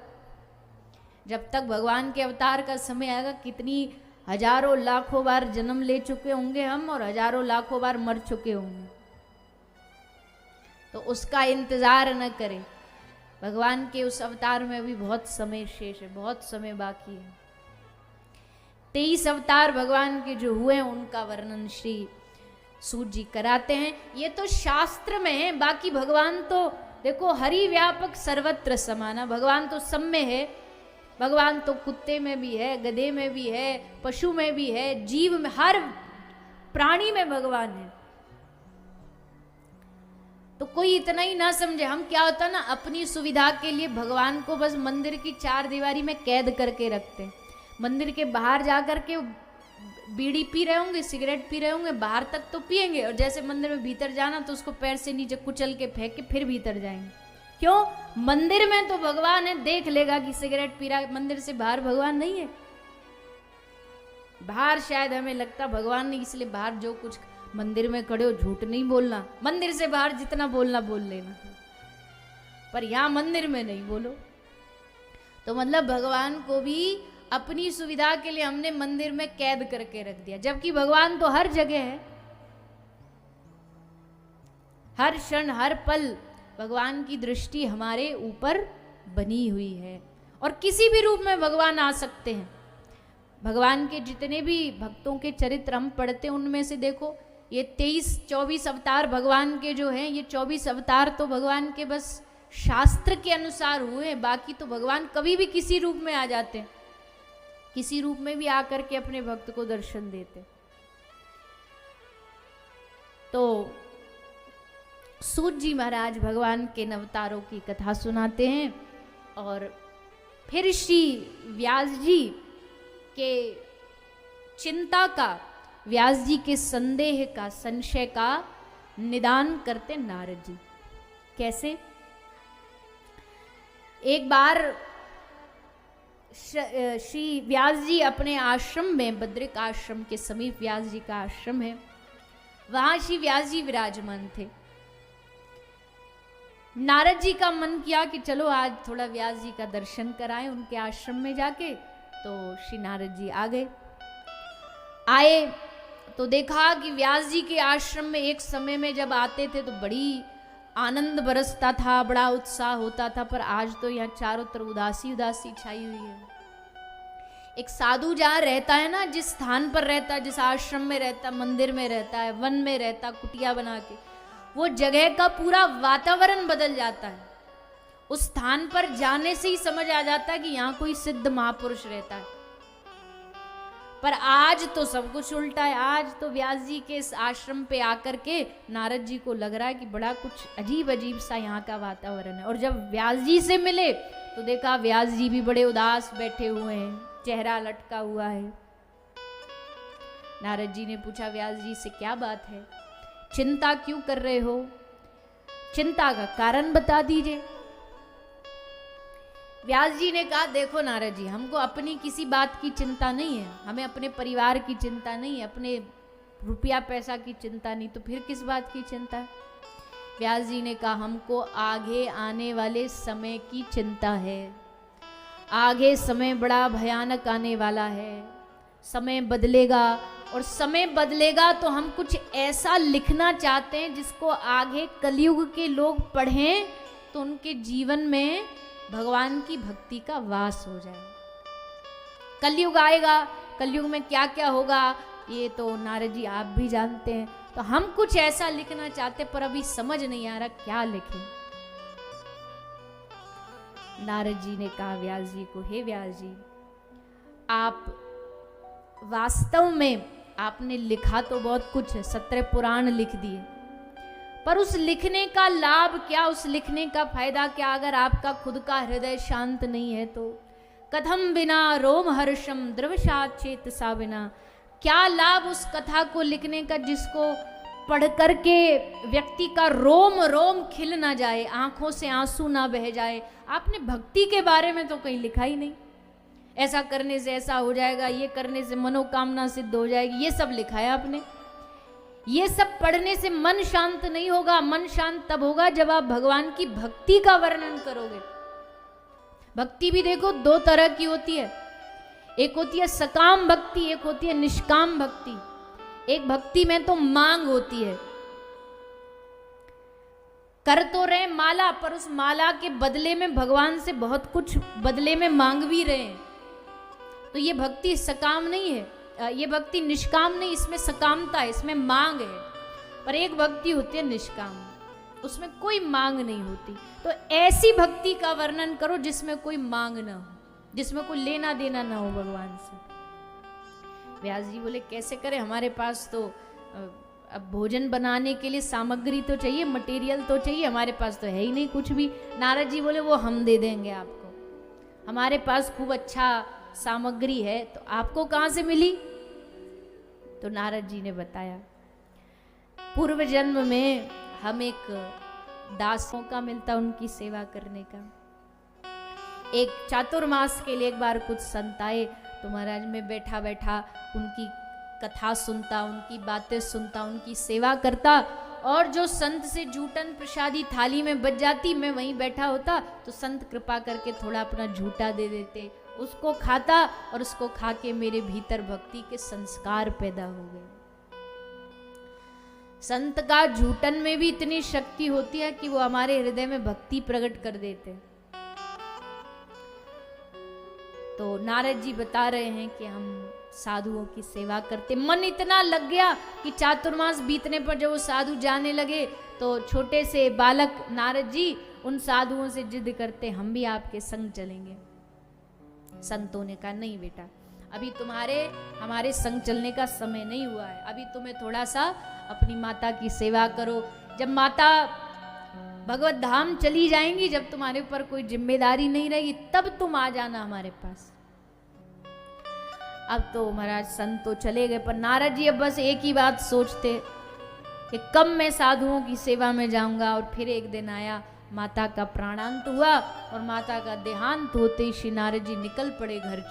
जब तक भगवान के अवतार का समय आएगा, कितनी हजारों लाखों बार जन्म ले चुके होंगे हम, और हजारों लाखों बार मर चुके होंगे। तो उसका इंतजार न करें। भगवान के उस अवतार में अभी बहुत समय शेष है, बहुत समय बाकी है। 23 अवतार भगवान के जो हुए हैं उनका वर्णन श्री सूत जी कराते हैं। ये तो शास्त्र में है, बाकी भगवान तो देखो हरि व्यापक सर्वत्र समाना, भगवान तो सब में है। भगवान तो कुत्ते में भी है, गधे में भी है, पशु में भी है, जीव में, हर प्राणी में भगवान है। तो कोई इतना ही ना समझे। हम क्या होता ना, अपनी सुविधा के लिए भगवान को बस मंदिर की 4 दीवारी में कैद करके रखते हैं। मंदिर के बाहर जाकर के बीड़ी पी रहे होंगे, सिगरेट पी रहे होंगे, बाहर तक तो पिएंगे, और जैसे मंदिर में भीतर जाना तो उसको पैर से नीचे कुचल के फेंक के फिर भीतर जाएंगे। क्यों? मंदिर में तो भगवान है, देख लेगा कि सिगरेट पी रहा है। मंदिर से बाहर भगवान नहीं है। बाहर शायद हमें लगता भगवान नहीं, इसलिए बाहर जो कुछ मंदिर में खड़े हो झूठ नहीं बोलना, मंदिर से बाहर जितना बोलना बोल लेना, पर यहां मंदिर में नहीं बोलो। तो मतलब भगवान को भी अपनी सुविधा के लिए हमने मंदिर में कैद करके रख दिया, जबकि भगवान तो हर जगह है। हर क्षण हर पल भगवान की दृष्टि हमारे ऊपर बनी हुई है, और किसी भी रूप में भगवान आ सकते हैं। भगवान के जितने भी भक्तों के चरित्र हम पढ़ते हैं, उनमें से देखो ये 23-24 अवतार भगवान के जो हैं, ये 24 अवतार तो भगवान के बस शास्त्र के अनुसार हुए हैं, बाकी तो भगवान कभी भी किसी रूप में आ जाते हैं, किसी रूप में भी आकर के अपने भक्त को दर्शन देते। तो सूत जी महाराज भगवान के अवतारों की कथा सुनाते हैं और फिर श्री व्यास जी के चिंता का, व्यास जी के संदेह का, संशय का निदान करते नारद जी। कैसे? एक बार श्री व्यास जी अपने आश्रम में, बद्रिक आश्रम के समीप व्यास जी का आश्रम है, वहां श्री व्यास जी विराजमान थे। नारद जी का मन किया कि चलो आज थोड़ा व्यास जी का दर्शन कराएं उनके आश्रम में जाके। तो श्री नारद जी आ गए। आए तो देखा कि व्यास जी के आश्रम में एक समय में जब आते थे तो बड़ी आनंद बरसता था, बड़ा उत्साह होता था, पर आज तो यहाँ चारों तरफ उदासी उदासी छाई हुई है। एक साधु जहाँ रहता है ना, जिस स्थान पर रहता है, जिस आश्रम में रहता है, मंदिर में रहता है, वन में रहता, कुटिया बना के, वो जगह का पूरा वातावरण बदल जाता है। उस स्थान पर जाने से ही समझ आ जाता है कि यहाँ कोई सिद्ध महापुरुष रहता है। पर आज तो सब कुछ उल्टा है। आज तो व्यास जी के इस आश्रम पे आकर के नारद जी को लग रहा है कि बड़ा कुछ अजीब अजीब सा यहाँ का वातावरण है। और जब व्यास जी से मिले तो देखा व्यास जी भी बड़े उदास बैठे हुए हैं, चेहरा लटका हुआ है। नारद जी ने पूछा व्यास जी से, क्या बात है, चिंता क्यों कर रहे हो, चिंता का कारण बता दीजिए। व्यास जी ने कहा, देखो नारद जी, हमको अपनी किसी बात की चिंता नहीं है, हमें अपने परिवार की चिंता नहीं है, अपने रुपया पैसा की चिंता नहीं, तो फिर किस बात की चिंता है? व्यास जी ने कहा, हमको आगे आने वाले समय की चिंता है। आगे समय बड़ा भयानक आने वाला है, समय बदलेगा, और समय बदलेगा तो हम कुछ ऐसा लिखना चाहते हैं जिसको आगे कलयुग के लोग पढ़ें तो उनके जीवन में भगवान की भक्ति का वास हो जाए। कलयुग आएगा, कलयुग में क्या क्या होगा ये तो नारद जी आप भी जानते हैं। तो हम कुछ ऐसा लिखना चाहते पर अभी समझ नहीं आ रहा क्या लिखें। नारद जी ने कहा व्यास जी को, हे व्यास जी, आप वास्तव में आपने लिखा तो बहुत कुछ है, 17 पुराण लिख दिए, पर उस लिखने का लाभ क्या, उस लिखने का फायदा क्या अगर आपका खुद का हृदय शांत नहीं है तो? कथम बिना रोम हर्षम द्रवशात चेत सा बिना, क्या लाभ उस कथा को लिखने का जिसको पढ़ करके व्यक्ति का रोम रोम खिल ना जाए, आंखों से आंसू ना बह जाए। आपने भक्ति के बारे में तो कहीं लिखा ही नहीं, ऐसा करने से ऐसा हो जाएगा, ये करने से मनोकामना सिद्ध हो जाएगी, ये सब लिखा है आपने। ये सब पढ़ने से मन शांत नहीं होगा। मन शांत तब होगा जब आप भगवान की भक्ति का वर्णन करोगे। भक्ति भी देखो दो तरह की होती है, एक होती है सकाम भक्ति, एक होती है निष्काम भक्ति। एक भक्ति में तो मांग होती है, कर तो रहे माला, पर उस माला के बदले में भगवान से बहुत कुछ बदले में मांग भी रहे हैं, तो ये भक्ति सकाम नहीं है, ये भक्ति निष्काम नहीं, इसमें सकामता है, इसमें मांग है। पर एक भक्ति होती है निष्काम, उसमें कोई मांग नहीं होती। तो ऐसी भक्ति का वर्णन करो जिसमें कोई मांग ना हो, जिसमें कोई लेना देना ना हो भगवान से। व्यास जी बोले कैसे करें, हमारे पास तो अब भोजन बनाने के लिए सामग्री तो चाहिए, मटेरियल तो चाहिए, हमारे पास तो है ही नहीं कुछ भी। नारद जी बोले वो हम दे देंगे आपको, हमारे पास खूब अच्छा सामग्री है, तो आपको कहाँ से मिली? तो नारद जी ने बताया, पूर्व जन्म में हम एक दासों का मिलता उनकी सेवा करने का। एक चातुर्मास के लिए एक बार कुछ संत आए, तो महाराज में बैठा बैठा उनकी कथा सुनता, उनकी बातें सुनता, उनकी सेवा करता, और जो संत से जूठन प्रसादी थाली में बच जाती, मैं वहीं बैठा होता, तो संत कृपा करके थोड़ा अपना झूठा दे देते, उसको खाता, और उसको खा के मेरे भीतर भक्ति के संस्कार पैदा हो गए। संत का झूठन में भी इतनी शक्ति होती है कि वो हमारे हृदय में भक्ति प्रकट कर देते। तो नारद जी बता रहे हैं कि हम साधुओं की सेवा करते। मन इतना लग गया कि चातुर्मास बीतने पर जब वो साधु जाने लगे तो छोटे से बालक नारद जी उन साधुओं से जिद करते, हम भी आपके संग चलेंगे। संतों ने कहा, नहीं बेटा, अभी हमारे संग चलने का समय नहीं हुआ है, अभी तुम्हें थोड़ा सा अपनी माता की सेवा करो। जब माता भगवत धाम चली जाएंगी, जब तुम्हारे ऊपर कोई जिम्मेदारी नहीं रहेगी, तब तुम आ जाना हमारे पास। अब तो महाराज संत तो चले गए, पर नारद जी अब बस एक ही बात सोचते कि कब मैं साधुओं की सेवा में जाऊंगा। और फिर एक दिन आया, माता का प्राणांत हुआ और माता का देहांत होते ही श्री नारद जी निकल पड़े घर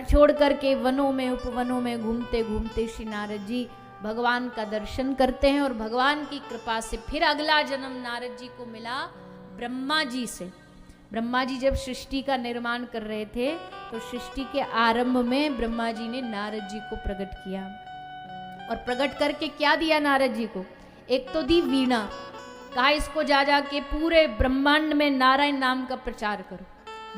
छोड़ करके वनों में उपवनों में घूमते घूमते श्री नारद जी भगवान का दर्शन करते हैं। और भगवान की कृपा से फिर अगला जन्म नारद जी को मिला ब्रह्मा जी से। ब्रह्मा जी जब सृष्टि का निर्माण कर रहे थे तो सृष्टि के आरंभ में ब्रह्मा जी ने नारद जी को प्रकट किया। और प्रकट करके क्या दिया नारद जी को? एक तो दी वीणा, कहा इसको जा जा के पूरे ब्रह्मांड में नारायण नाम का प्रचार करो,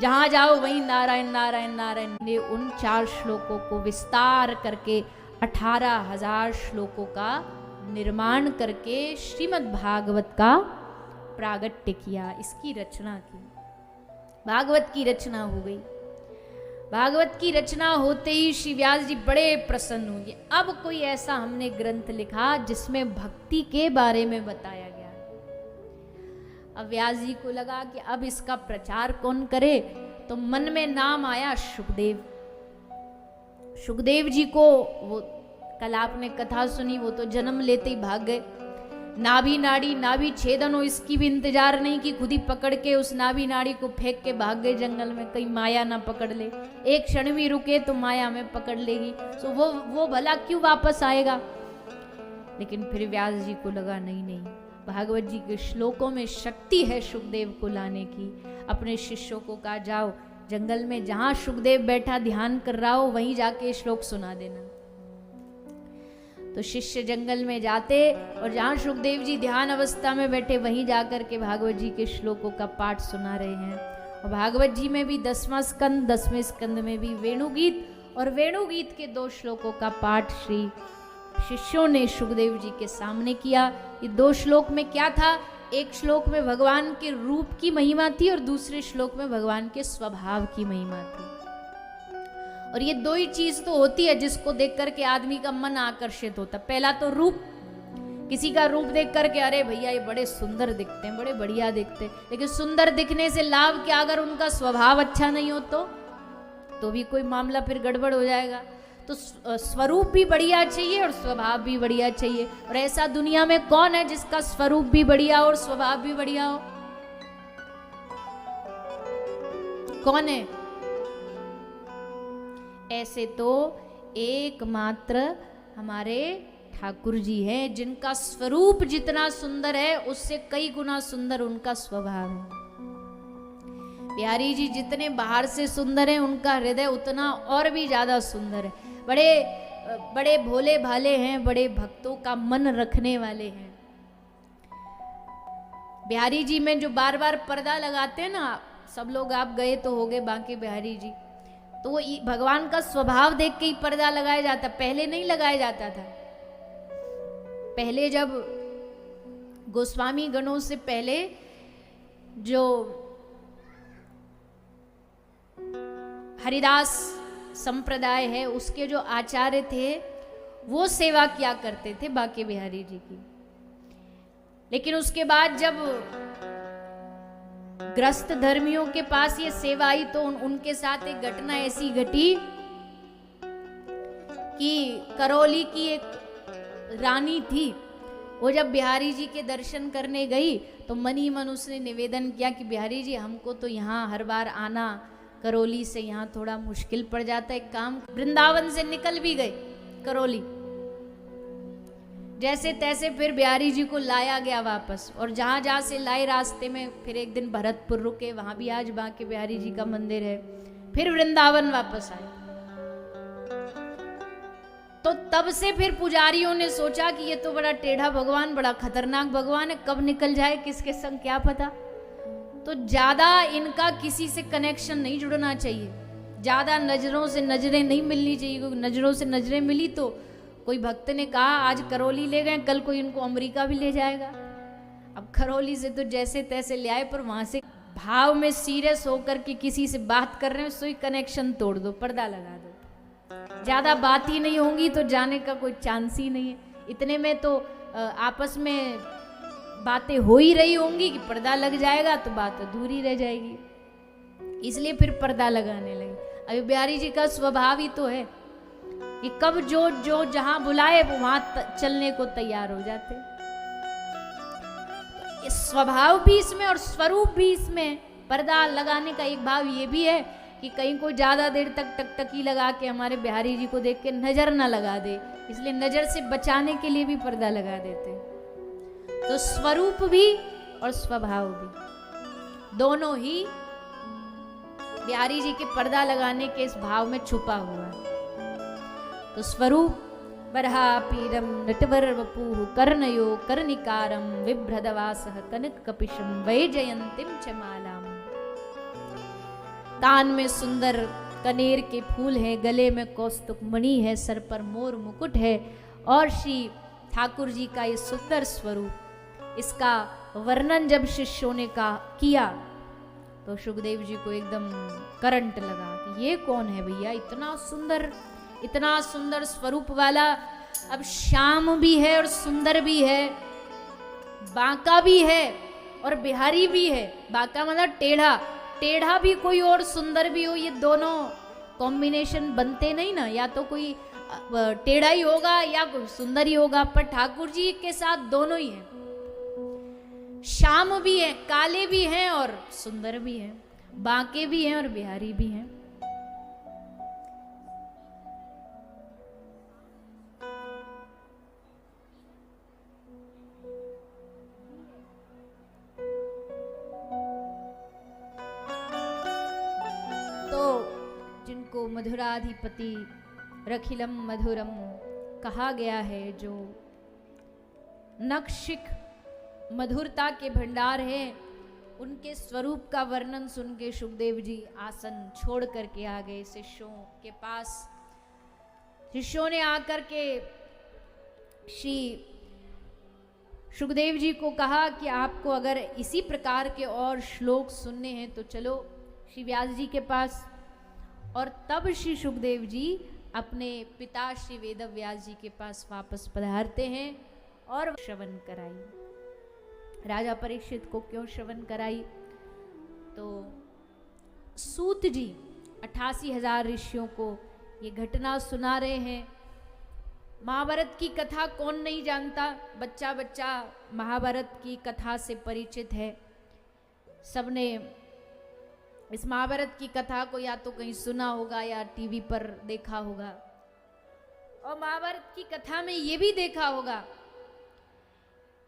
जहां जाओ वहीं नारायण नारायण नारायण। ने उन 4 श्लोकों को विस्तार करके 18,000 श्लोकों का निर्माण करके श्रीमद् भागवत का प्रागट्य किया, इसकी रचना की। भागवत की रचना हो गई। भागवत की रचना होते ही श्री व्यास जी बड़े प्रसन्न हुए। अब कोई ऐसा हमने ग्रंथ लिखा जिसमें भक्ति के बारे में बताया गया। अब व्यास जी को लगा कि अब इसका प्रचार कौन करे, तो मन में नाम आया सुखदेव। सुखदेव जी को, वो कल आपने कथा सुनी, वो तो जन्म लेते ही भाग गए। नाभि नाड़ी नाभि छेदन हो, इसकी भी इंतजार नहीं कि खुद ही पकड़ के उस नाभि नाड़ी को फेंक के भाग गए जंगल में, कहीं माया ना पकड़ ले। एक क्षण भी रुके तो माया में पकड़ लेगी, तो वो भला क्यों वापस आएगा। लेकिन फिर व्यास जी को लगा नहीं, भागवत जी के श्लोकों में शक्ति है सुखदेव को लाने की। अपने शिष्यों को कहा, जाओ जंगल में जहां सुखदेव बैठा ध्यान कर रहा हो वहीं जाके श्लोक सुना देना। तो शिष्य जंगल में जाते और जहां सुखदेव जी ध्यान अवस्था में बैठे वहीं जाकर के भागवत जी के श्लोकों का पाठ सुना रहे हैं। और भागवत जी में भी 10वां स्कंद, 10वें स्कंद में भी वेणुगीत, और वेणुगीत के 2 श्लोकों का पाठ श्री शिष्यों ने सुखदेव जी के सामने किया। ये 2 श्लोक में क्या था? एक श्लोक में भगवान के रूप की महिमा थी और दूसरे श्लोक में भगवान के स्वभाव की महिमा थी। और ये 2 ही चीज तो होती है जिसको देख करके आदमी का मन आकर्षित होता। पहला तो रूप, किसी का रूप देख करके अरे भैया ये बड़े सुंदर दिखते हैं, बड़े बढ़िया दिखते हैं। लेकिन सुंदर दिखने से लाभ क्या? अगर उनका स्वभाव अच्छा नहीं हो तो भी कोई मामला फिर गड़बड़ हो जाएगा। तो स्वरूप भी बढ़िया चाहिए और स्वभाव भी बढ़िया चाहिए। और ऐसा दुनिया में कौन है जिसका स्वरूप भी बढ़िया हो और स्वभाव भी बढ़िया हो? कौन है? ऐसे तो एकमात्र हमारे ठाकुर जी हैं, जिनका स्वरूप जितना सुंदर है उससे कई गुना सुंदर उनका स्वभाव है। बिहारी जी जितने बाहर से सुंदर हैं, उनका हृदय उतना और भी ज्यादा सुंदर है। बड़े भोले भाले हैं, बड़े भक्तों का मन रखने वाले हैं। बिहारी जी में जो बार बार पर्दा लगाते हैं ना, सब लोग आप गए तो होगे बांके बिहारी जी, तो वो भगवान का स्वभाव देख के ही पर्दा लगाया जाता, पहले नहीं लगाया जाता था। पहले जब गोस्वामी गणों से पहले जो हरिदास संप्रदाय है उसके जो आचार्य थे वो सेवा किया करते थे बांके बिहारी जी की। लेकिन उसके बाद जब ग्रस्त धर्मियों के पास ये सेवा आई तो उनके साथ एक घटना ऐसी घटी कि करौली की एक रानी थी, वो जब बिहारी जी के दर्शन करने गई तो मन ही मन उसने निवेदन किया कि बिहारी जी हमको तो यहाँ हर बार आना करौली से यहाँ थोड़ा मुश्किल पड़ जाता है, एक काम। वृंदावन से निकल भी गए करौली, जैसे तैसे फिर बिहारी जी को लाया गया वापस। और जहां जहां से लाए रास्ते में फिर एक दिन भरतपुर रुके, वहां भी आज बांके बिहारी जी का मंदिर है। फिर वृंदावन वापस आए। तो तब से फिर पुजारियों ने सोचा कि ये तो बड़ा टेढ़ा भगवान, बड़ा खतरनाक भगवान है, कब निकल जाए किसके संग क्या पता। तो ज्यादा इनका किसी से कनेक्शन नहीं जुड़ना चाहिए। ज़्यादा नज़रों से नज़रें नहीं मिलनी चाहिए, क्योंकि नज़रों से नज़रें मिली तो कोई भक्त ने कहा आज करौली ले गए, कल कोई इनको अमेरिका भी ले जाएगा। अब करौली से तो जैसे तैसे ले आए, पर वहाँ से भाव में सीरियस होकर के किसी से बात कर रहे हैं, सोई कनेक्शन तोड़ दो, पर्दा लगा दो। ज़्यादा बात ही नहीं होंगी तो जाने का कोई चांस ही नहीं है। इतने में तो आपस में बातें हो ही रही होंगी कि पर्दा लग जाएगा तो बात अधूरी रह जाएगी, इसलिए फिर पर्दा लगाने लगे। अभी बिहारी जी का स्वभाव ही तो है कि कब जो जहां बुलाए वो वहां चलने को तैयार हो जाते। स्वभाव भी इसमें और स्वरूप भी इसमें। पर्दा लगाने का एक भाव ये भी है कि कहीं कोई ज्यादा देर तक टकटकी लगा के हमारे बिहारी जी को देख के नजर ना लगा दे, इसलिए नजर से बचाने के लिए भी पर्दा लगा देते हैं। तो स्वरूप भी और स्वभाव भी दोनों ही बिहारी जी के पर्दा लगाने के इस भाव में छुपा हुआ है। तो स्वरूप बरहा पीरम नटवर वपुः कर्णयो कर्णिकारम विभ्रदवासः कनक कपिशम वैजयंतीम च मालाम। कान में सुंदर कनेर के फूल हैं, गले में कौस्तुभ मणि है, सर पर मोर मुकुट है, और श्री ठाकुर जी का ये सुंदर स्वरूप, इसका वर्णन जब शिष्यों ने किया तो सुखदेव जी को एकदम करंट लगा कि ये कौन है भैया, इतना सुंदर स्वरूप वाला। अब श्याम भी है और सुंदर भी है, बांका भी है और बिहारी भी है। बांका मतलब टेढ़ा भी कोई और सुंदर भी हो, ये दोनों कॉम्बिनेशन बनते नहीं ना, या तो कोई टेढ़ा ही होगा या कोई सुंदर ही होगा, पर ठाकुर जी के साथ दोनों ही हैं। श्याम भी हैं, काले भी हैं और सुंदर भी हैं, बांके भी हैं और बिहारी भी हैं। तो जिनको मधुराधिपति रखिलम मधुरम कहा गया है, जो नखशिख मधुरता के भंडार हैं, उनके स्वरूप का वर्णन सुन के सुखदेव जी आसन छोड़ करके आ गए शिष्यों के पास। शिष्यों ने आकर के श्री सुखदेव जी को कहा कि आपको अगर इसी प्रकार के और श्लोक सुनने हैं तो चलो श्री व्यास जी के पास। और तब श्री सुखदेव जी अपने पिता श्री वेद व्यास जी के पास वापस पधारते हैं और श्रवण कराई। राजा परीक्षित को क्यों श्रवण कराई? तो सूत जी 88,000 ऋषियों को ये घटना सुना रहे हैं। महाभारत की कथा कौन नहीं जानता, बच्चा बच्चा महाभारत की कथा से परिचित है। सबने इस महाभारत की कथा को या तो कहीं सुना होगा या टीवी पर देखा होगा। और महाभारत की कथा में ये भी देखा होगा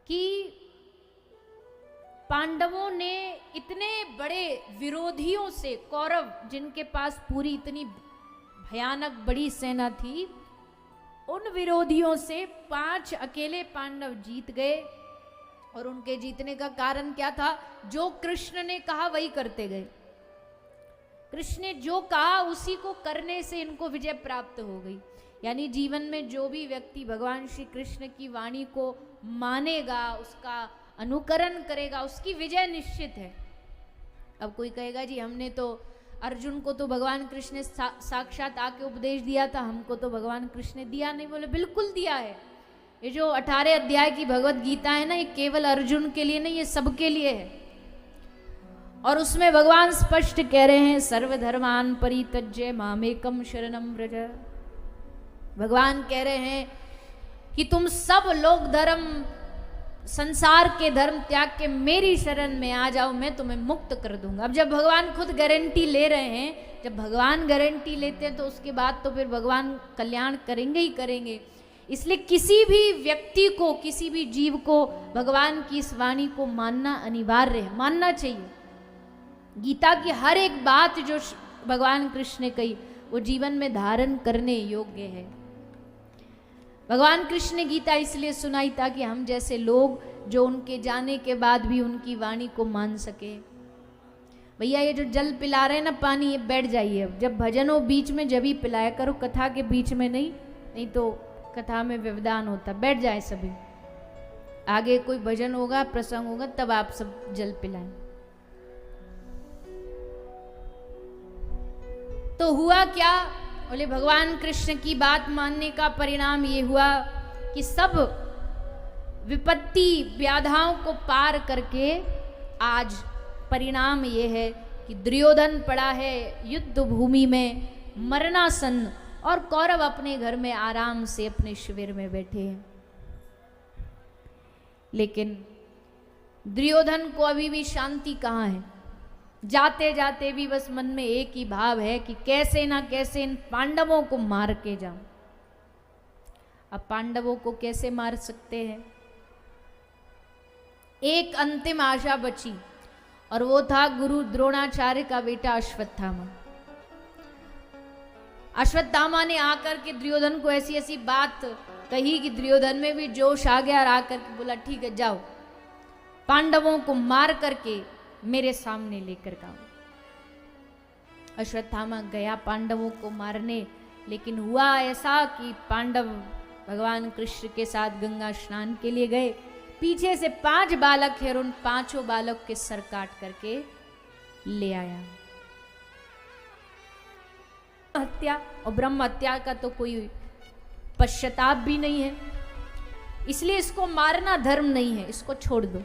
कि पांडवों ने इतने बड़े विरोधियों से, कौरव जिनके पास पूरी इतनी भयानक बड़ी सेना थी, उन विरोधियों से 5 अकेले पांडव जीत गए। और उनके जीतने का कारण क्या था? जो कृष्ण ने कहा वही करते गए। कृष्ण ने जो कहा उसी को करने से इनको विजय प्राप्त हो गई। यानी जीवन में जो भी व्यक्ति भगवान श्री कृष्ण की वाणी को मानेगा, उसका अनुकरण करेगा, उसकी विजय निश्चित है। अब कोई कहेगा जी हमने तो अर्जुन को तो भगवान कृष्ण ने साक्षात आके उपदेश दिया था, हमको तो भगवान कृष्ण ने दिया नहीं। बोले बिल्कुल दिया है। ये जो 18 अध्याय की भगवत गीता है ना, ये केवल अर्जुन के लिए नहीं, ये सबके लिए है। और उसमें भगवान स्पष्ट कह रहे हैं सर्वधर्मान परित्यज्य मामेकम शरणम व्रज। भगवान कह रहे हैं कि तुम सब लोग धर्म, संसार के धर्म त्याग के मेरी शरण में आ जाओ, मैं तुम्हें मुक्त कर दूंगा। अब जब भगवान खुद गारंटी ले रहे हैं, जब भगवान गारंटी लेते हैं तो उसके बाद तो फिर भगवान कल्याण करेंगे ही करेंगे। इसलिए किसी भी व्यक्ति को, किसी भी जीव को भगवान की इस वाणी को मानना अनिवार्य है, मानना चाहिए। गीता की हर एक बात जो भगवान कृष्ण ने कही वो जीवन में धारण करने योग्य है। भगवान कृष्ण ने गीता इसलिए सुनाई ताकि हम जैसे लोग जो उनके जाने के बाद भी उनकी वाणी को मान सके। भैया ये जो जल पिला रहे हैं ना, पानी, ये बैठ जाइए। अब जब भजन हो बीच में जब ही पिलाया करो, कथा के बीच में नहीं, नहीं तो कथा में व्यवधान होता। बैठ जाए सभी, आगे कोई भजन होगा, प्रसंग होगा, तब आप सब जल पिलाएं। तो हुआ क्या, बोले भगवान कृष्ण की बात मानने का परिणाम ये हुआ कि सब विपत्ति व्याधाओं को पार करके आज परिणाम ये है कि दुर्योधन पड़ा है युद्ध भूमि में मरणासन, और कौरव अपने घर में आराम से अपने शिविर में बैठे हैं। लेकिन दुर्योधन को अभी भी शांति कहाँ है। जाते जाते भी बस मन में एक ही भाव है कि कैसे ना कैसे इन पांडवों को मार के जाऊं। अब पांडवों को कैसे मार सकते हैं, एक अंतिम आशा बची, और वो था गुरु द्रोणाचार्य का बेटा अश्वत्थामा। अश्वत्थामा ने आकर के दुर्योधन को ऐसी ऐसी बात कही कि दुर्योधन में भी जोश आ गया, और आकर के बोला ठीक है जाओ, पांडवों को मार करके मेरे सामने लेकर आओ। अश्वत्थामा गया पांडवों को मारने, लेकिन हुआ ऐसा कि पांडव भगवान कृष्ण के साथ गंगा स्नान के लिए गए। पीछे से 5 बालक है और उन 5 बालक के सर काट करके ले आया। हत्या और ब्रह्म हत्या का तो कोई पश्चाताप भी नहीं है, इसलिए इसको मारना धर्म नहीं है, इसको छोड़ दो।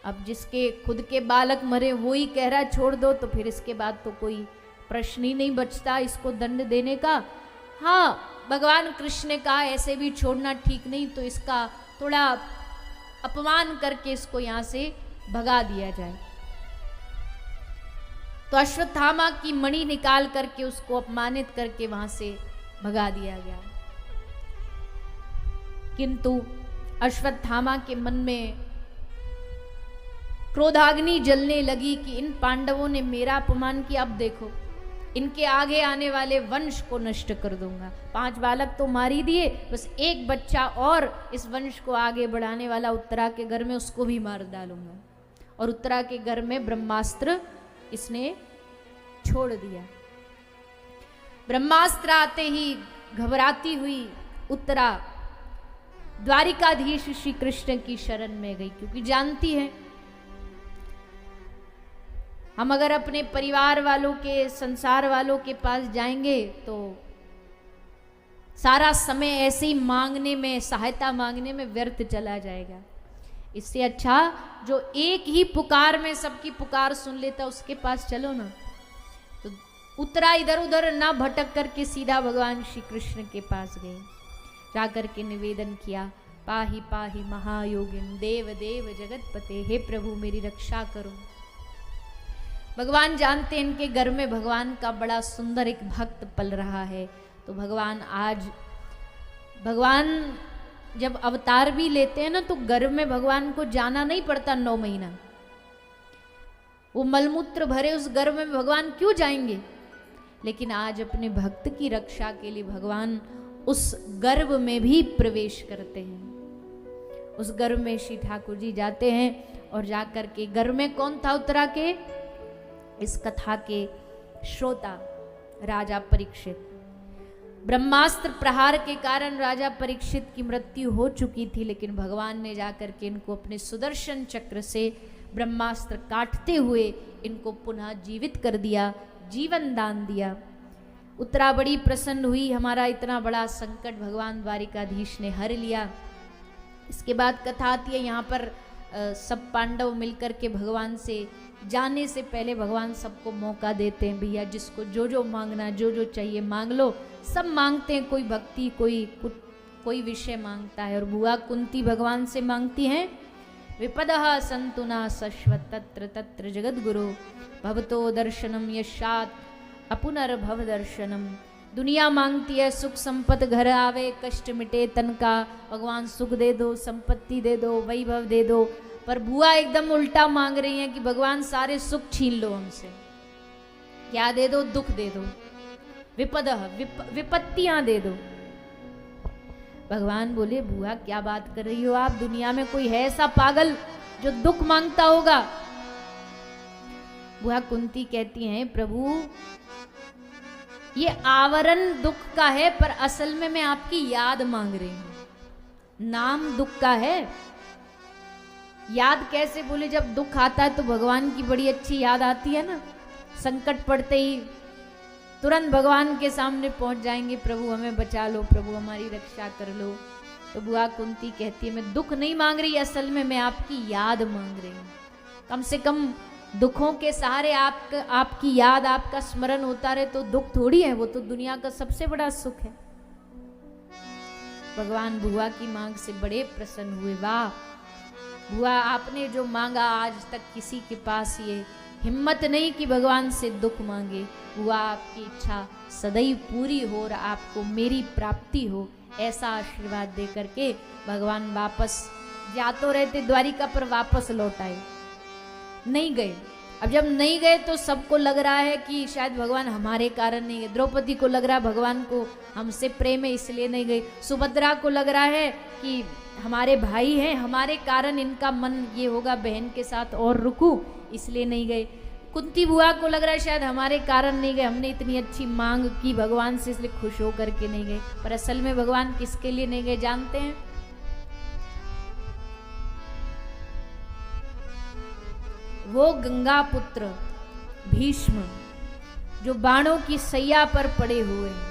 अब जिसके खुद के बालक मरे वो ही कह रहा है छोड़ दो, तो फिर इसके बाद तो कोई प्रश्न ही नहीं बचता इसको दंड देने का। हाँ, भगवान कृष्ण ने कहा ऐसे भी छोड़ना ठीक नहीं, तो इसका थोड़ा अपमान करके इसको यहां से भगा दिया जाए। तो अश्वत्थामा की मणि निकाल करके उसको अपमानित करके वहां से भगा दिया गया। किंतु अश्वत्थामा के मन में क्रोधाग्नि जलने लगी कि इन पांडवों ने मेरा अपमान किया, अब देखो इनके आगे आने वाले वंश को नष्ट कर दूंगा। 5 बालक तो मार ही दिए, बस एक बच्चा और इस वंश को आगे बढ़ाने वाला उत्तरा के घर में, उसको भी मार डालूंगा। और उत्तरा के घर में ब्रह्मास्त्र इसने छोड़ दिया। ब्रह्मास्त्र आते ही घबराती हुई उत्तरा द्वारिकाधीश श्री कृष्ण की शरण में गई, क्योंकि जानती है हम अगर अपने परिवार वालों के, संसार वालों के पास जाएंगे तो सारा समय ऐसे ही मांगने में, सहायता मांगने में व्यर्थ चला जाएगा। इससे अच्छा जो एक ही पुकार में सबकी पुकार सुन लेता उसके पास चलो ना। तो उत्तरा इधर उधर ना भटक करके सीधा भगवान श्री कृष्ण के पास गए, जाकर के निवेदन किया, पाहि पाहि महायोगिन देव देव जगतपते, हे प्रभु मेरी रक्षा करो। भगवान जानते हैं इनके घर में भगवान का बड़ा सुंदर एक भक्त पल रहा है। तो भगवान जब अवतार भी लेते हैं ना, तो गर्भ में भगवान को जाना नहीं पड़ता 9 महीना। वो मलमूत्र भरे उस गर्भ में भगवान क्यों जाएंगे, लेकिन आज अपने भक्त की रक्षा के लिए भगवान उस गर्भ में भी प्रवेश करते हैं। उस गर्भ में श्री ठाकुर जी जाते हैं, और जाकर के गर्भ में कौन था उत्तरा के, इस कथा के श्रोता राजा परीक्षित। ब्रह्मास्त्र प्रहार के कारण राजा परीक्षित की मृत्यु हो चुकी थी, लेकिन भगवान ने जाकर के इनको अपने सुदर्शन चक्र से ब्रह्मास्त्र काटते हुए इनको पुनः जीवित कर दिया, जीवन दान दिया। उत्तरा बड़ी प्रसन्न हुई, हमारा इतना बड़ा संकट भगवान द्वारिकाधीश ने हर लिया। इसके बाद कथा आती है, यहाँ पर सब पांडव मिलकर के भगवान से जाने से पहले भगवान सबको मौका देते हैं, भैया जिसको जो जो मांगना, जो जो चाहिए मांग लो। सब मांगते हैं, कोई भक्ति, कोई विषय मांगता है। और बुआ कुंती भगवान से मांगती हैं, विपदः सन्तु न शश्वत् तत्र तत्र जगद्गुरो भवतो दर्शनम यशात् अपुनर्भव दर्शनम। दुनिया मांगती है सुख संपत्ति घर आवे, कष्ट मिटे तन का, भगवान सुख दे दो, संपत्ति दे दो, वैभव दे दो। पर बुआ एकदम उल्टा मांग रही हैं कि भगवान सारे सुख छीन लो हमसे। क्या दे दो, दुख दे दो, विपत्तियां दे दो। भगवान बोले, बुआ क्या बात कर रही हो आप, दुनिया में कोई है ऐसा पागल जो दुख मांगता होगा? बुआ कुंती कहती हैं प्रभु ये आवरण दुख का है, पर असल में मैं आपकी याद मांग रही हूं। नाम दुख का है, याद कैसे? बोले जब दुख आता है तो भगवान की बड़ी अच्छी याद आती है ना, संकट पड़ते ही तुरंत भगवान के सामने पहुंच जाएंगे, प्रभु हमें बचा लो, प्रभु हमारी रक्षा कर लो। तो बुआ कुंती कहती है मैं दुख नहीं मांग रही, असल में मैं आपकी याद मांग रही हूँ। कम से कम दुखों के सहारे आपकी याद, आपका स्मरण होता रहे तो दुख थोड़ी है, वो तो दुनिया का सबसे बड़ा सुख है। भगवान बुआ की मांग से बड़े प्रसन्न हुए। वाह बुआ, आपने जो मांगा आज तक किसी के पास ये हिम्मत नहीं कि भगवान से दुख मांगे। बुआ आपकी इच्छा सदैव पूरी हो और आपको मेरी प्राप्ति हो, ऐसा आशीर्वाद दे करके भगवान वापस जा तो रहते द्वारिका पर, वापस लौट आए, नहीं गए। अब जब नहीं गए तो सबको लग रहा है कि शायद भगवान हमारे कारण नहीं गए। द्रौपदी को लग रहा है भगवान को हमसे प्रेम है इसलिए नहीं गई, सुभद्रा को लग रहा है कि हमारे भाई हैं, हमारे कारण इनका मन ये होगा बहन के साथ और रुकूं इसलिए नहीं गए। कुंती बुआ को लग रहा है शायद हमारे कारण नहीं गए, हमने इतनी अच्छी मांग की भगवान से इसलिए खुश होकर के नहीं गए। पर असल में भगवान किसके लिए नहीं गए जानते हैं? वो गंगा पुत्र भीष्म जो बाणों की सैया पर पड़े हुए हैं,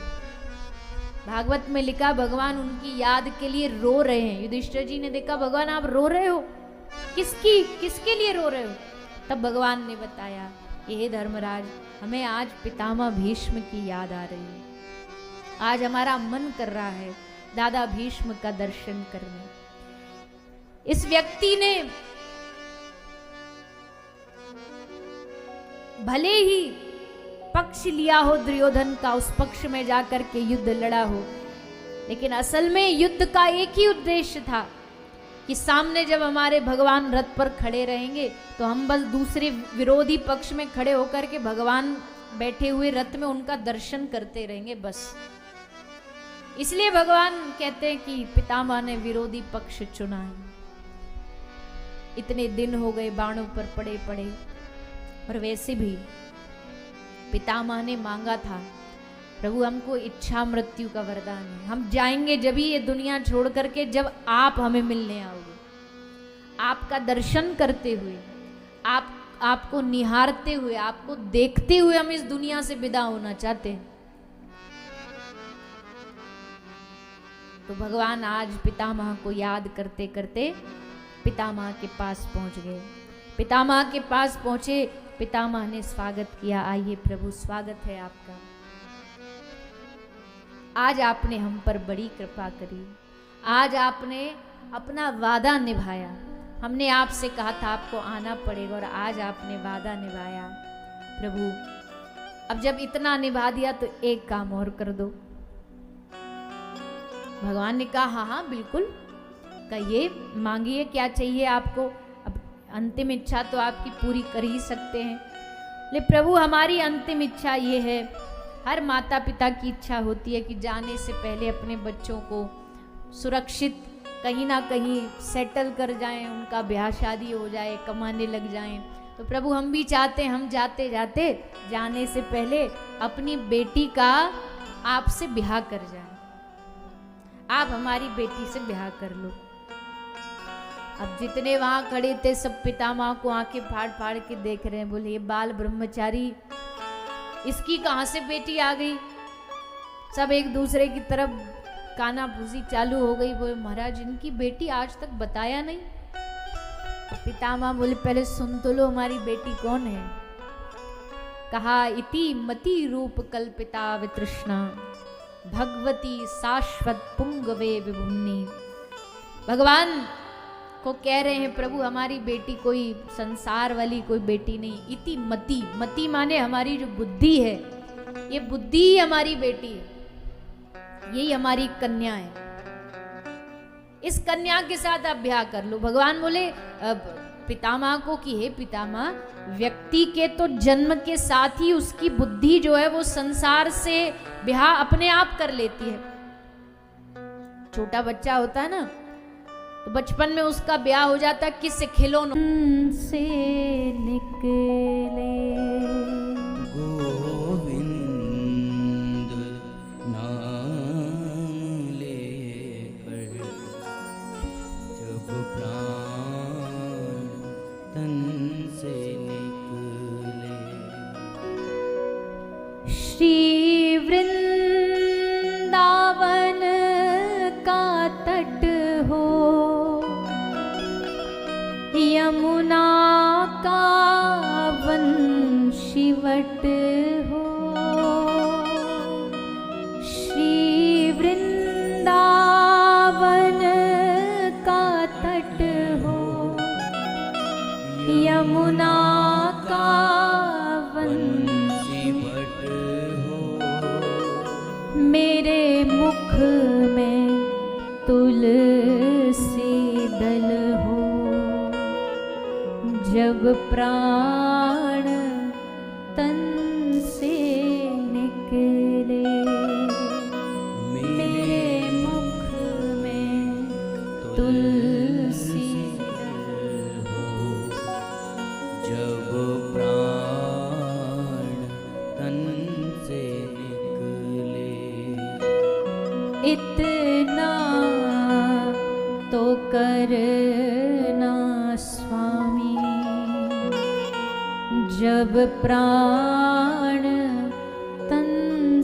भागवत में लिखा भगवान उनकी याद के लिए रो रहे हैं। युधिष्ठिर जी ने देखा भगवान आप रो रहे हो, किसके लिए रो रहे हो? तब भगवान ने बताया ये धर्मराज हमें आज पितामह भीष्म की याद आ रही है, आज हमारा मन कर रहा है दादा भीष्म का दर्शन करने। इस व्यक्ति ने भले ही पक्ष लिया हो दुर्योधन का, उस पक्ष में जाकर के युद्ध लड़ा हो, लेकिन असल में युद्ध का एक ही उद्देश्य था कि सामने जब हमारे भगवान रथ पर खड़े रहेंगे तो हम बस दूसरे विरोधी पक्ष में खड़े होकर के भगवान बैठे हुए रथ में उनका दर्शन करते रहेंगे बस। इसलिए भगवान कहते हैं कि पितामह ने विरोधी पक्ष चुना है। इतने दिन हो गए बाणों पर पड़े पड़े, और वैसे भी पितामह ने मांगा था प्रभु हमको इच्छा मृत्यु का वरदान है, हम जाएंगे जब ही ये दुनिया छोड़ करके, जब आप हमें मिलने आओगे, आपका दर्शन करते हुए, आपको निहारते हुए, आपको देखते हुए हम इस दुनिया से विदा होना चाहते हैं। तो भगवान आज पितामह को याद करते करते पितामह के पास पहुंच गए। पितामह के पास पहुंचे, पितामह ने स्वागत किया, आइए प्रभु स्वागत है आपका, आज आपने हम पर बड़ी कृपा करी, आज आपने अपना वादा निभाया, हमने आपसे कहा था आपको आना पड़ेगा और आज आपने वादा निभाया। प्रभु अब जब इतना निभा दिया तो एक काम और कर दो। भगवान ने कहा हाँ हाँ बिल्कुल, कहिए मांगिए क्या चाहिए आपको, अब अंतिम इच्छा तो आपकी पूरी कर ही सकते हैं। ले प्रभु हमारी अंतिम इच्छा ये है, हर माता पिता की इच्छा होती है कि जाने से पहले अपने बच्चों को सुरक्षित कहीं ना कहीं सेटल कर जाएं, उनका ब्याह शादी हो जाए, कमाने लग जाएं। तो प्रभु हम भी चाहते हैं हम जाते जाते जाने से पहले अपनी बेटी का आपसे ब्याह कर जाए, आप हमारी बेटी से ब्याह कर लो। अब जितने वहां खड़े थे सब पितामह को आंखें फाड़ फाड़ के देख रहे हैं, बोले ये बाल ब्रह्मचारी, इसकी कहां से बेटी आ गई। सब एक दूसरे की तरफ कानाफूसी चालू हो गई, बोले महाराज इनकी बेटी आज तक बताया नहीं। पितामह बोले पहले सुन तो लो हमारी बेटी कौन है। कहा इति मति रूप कल्पिता वितृष्णा भगवती शाश्वत पुंगवे विभुम्नि। भगवान को कह रहे हैं प्रभु हमारी बेटी कोई संसार वाली कोई बेटी नहीं, इति मति, मति माने हमारी जो बुद्धि है, ये बुद्धि ही हमारी बेटी है, यही हमारी कन्या है, इस कन्या के साथ आप ब्याह कर लो। भगवान बोले पितामह को कि हे पितामह, व्यक्ति के तो जन्म के साथ ही उसकी बुद्धि जो है वो संसार से ब्याह अपने आप कर लेती है। छोटा बच्चा होता है ना, तो बचपन में उसका ब्याह हो जाता किससे? खिलौनों से निकले गोविंद नाम लेकर जब प्राण तन से निकले। श्री वृंदावन का तट हो, यमुना का वंशीवट हो, श्री वृंदावन का तट हो, यमुना का वंशीवट हो, मेरे मुख में तुलसी दल हो, जब प्राण तन से निकले। मेरे मुख में तुलसी दल हो, जब प्राण तन से निकले। इतना तो करना स्वामी, जब प्राण तन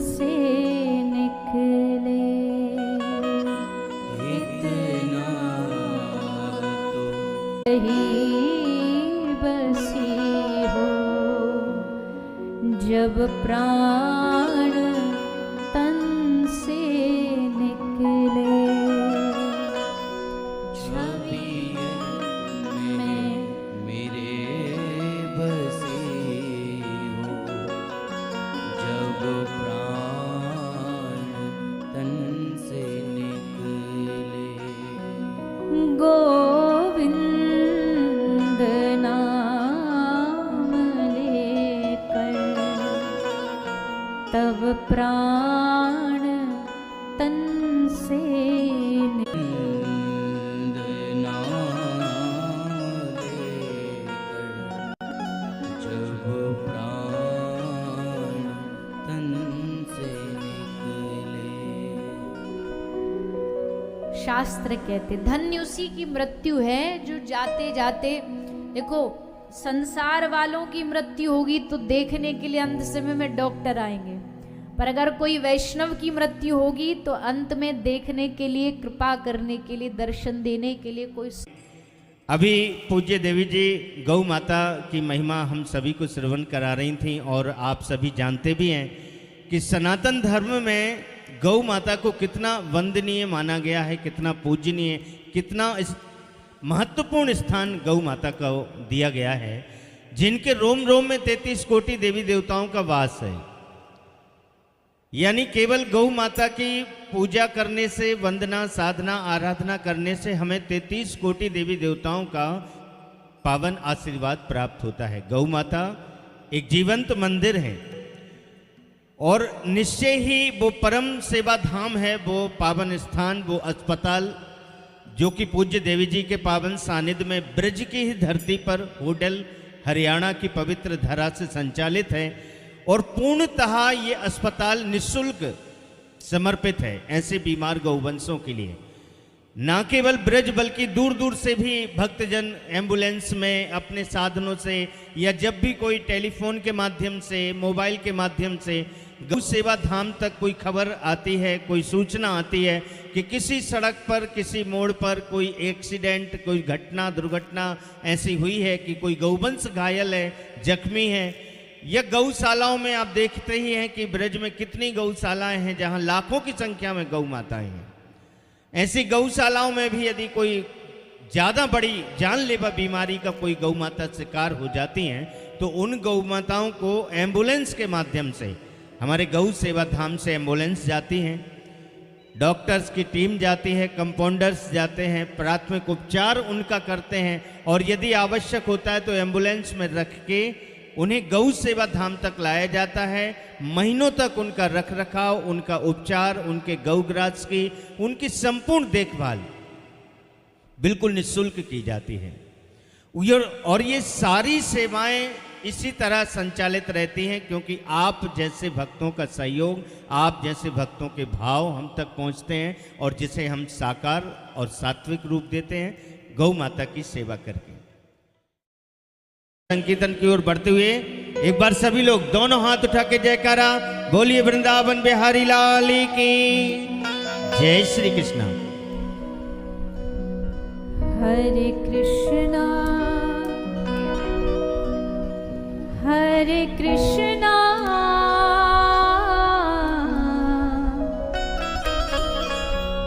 से निकले। इतना ही बसी हो, जब प्राण तन से निकले। छवि में मेरे बसे हो, जब प्राण तन से निकले। गोविंद नाम लेकर तब प्राण तन से गोविंद नाम लेकर जब प्राण तन से निकले। शास्त्र कहते धन्य उसी की मृत्यु है जो जाते जाते, देखो संसार वालों की मृत्यु होगी तो देखने के लिए अंत समय में डॉक्टर आएंगे, पर अगर कोई वैष्णव की मृत्यु होगी तो अंत में देखने के लिए, कृपा करने के लिए, दर्शन देने के लिए कोई। अभी पूज्य देवी जी गौ माता की महिमा हम सभी को श्रवण करा रही थी, और आप सभी जानते भी हैं कि सनातन धर्म में गौ माता को कितना वंदनीय माना गया है, कितना पूजनीय, कितना महत्वपूर्ण स्थान गौ माता को दिया गया है, जिनके रोम रोम में 33 कोटि देवी देवताओं का वास है। यानी केवल गौ माता की पूजा करने से, वंदना, साधना, आराधना करने से हमें 33 कोटि देवी देवताओं का पावन आशीर्वाद प्राप्त होता है। गौ माता एक जीवंत मंदिर है और निश्चय ही वो परम सेवा धाम है, वो पावन स्थान, वो अस्पताल जो कि पूज्य देवी जी के पावन सानिध्य में ब्रज की ही धरती पर होडल हरियाणा की पवित्र धरा से संचालित है, और पूर्णतः ये अस्पताल निःशुल्क समर्पित है ऐसे बीमार गौवंशों के लिए। ना केवल ब्रज बल्कि दूर दूर से भी भक्तजन एम्बुलेंस में अपने साधनों से, या जब भी कोई टेलीफोन के माध्यम से, मोबाइल के माध्यम से गौ सेवा धाम तक कोई खबर आती है, कोई सूचना आती है कि किसी सड़क पर, किसी मोड़ पर कोई एक्सीडेंट, कोई घटना, दुर्घटना ऐसी हुई है कि कोई गौवंश घायल है, जख्मी है, या गौशालाओं में आप देखते ही हैं कि ब्रज में कितनी गौशालाएं हैं जहां लाखों की संख्या में गौ माताएं हैं। ऐसी गौशालाओं में भी यदि कोई ज़्यादा बड़ी जानलेवा बीमारी का कोई गौ माता शिकार हो जाती हैं तो उन गौ माताओं को एम्बुलेंस के माध्यम से, हमारे गौ सेवा धाम से एम्बुलेंस जाती हैं, डॉक्टर्स की टीम जाती है, कंपाउंडर्स जाते हैं, प्राथमिक उपचार उनका करते हैं, और यदि आवश्यक होता है तो एम्बुलेंस में रख के उन्हें गौ सेवा धाम तक लाया जाता है। महीनों तक उनका रखरखाव, उनका उपचार, उनके गौग्रास की, उनकी संपूर्ण देखभाल बिल्कुल निःशुल्क की जाती है। और ये सारी सेवाएं इसी तरह संचालित रहती हैं क्योंकि आप जैसे भक्तों का सहयोग, आप जैसे भक्तों के भाव हम तक पहुंचते हैं और जिसे हम साकार और सात्विक रूप देते हैं गौ माता की सेवा करके। संकीर्तन की ओर बढ़ते हुए एक बार सभी लोग दोनों हाथ उठा के जयकारा बोलिए वृंदावन बिहारी लाल की जय। श्री कृष्ण। हरे कृष्णा हरे कृष्णा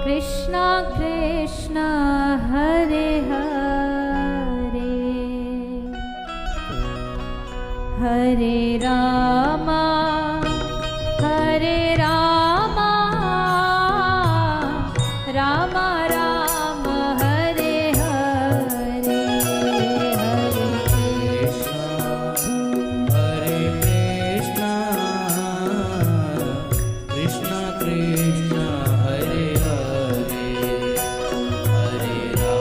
कृष्णा कृष्णा हरे हरे हरे रामा रामा राम हरे हरे हरे कृष्ण कृष्ण हरे हरे हरे राम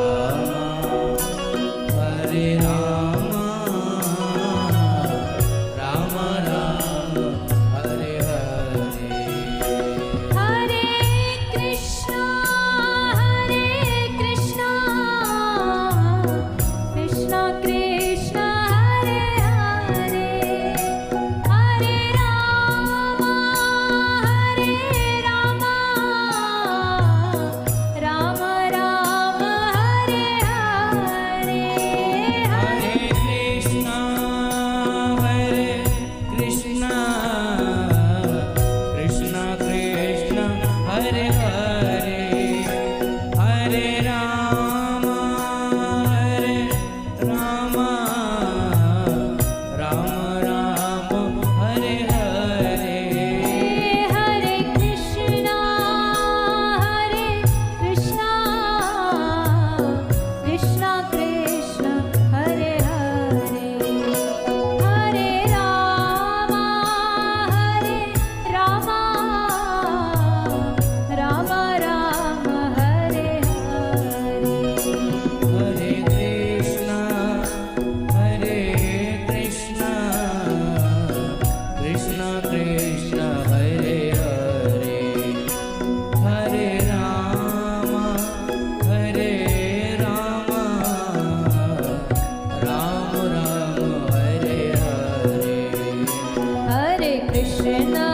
राम राम हरे हरे। हरे कृष्णा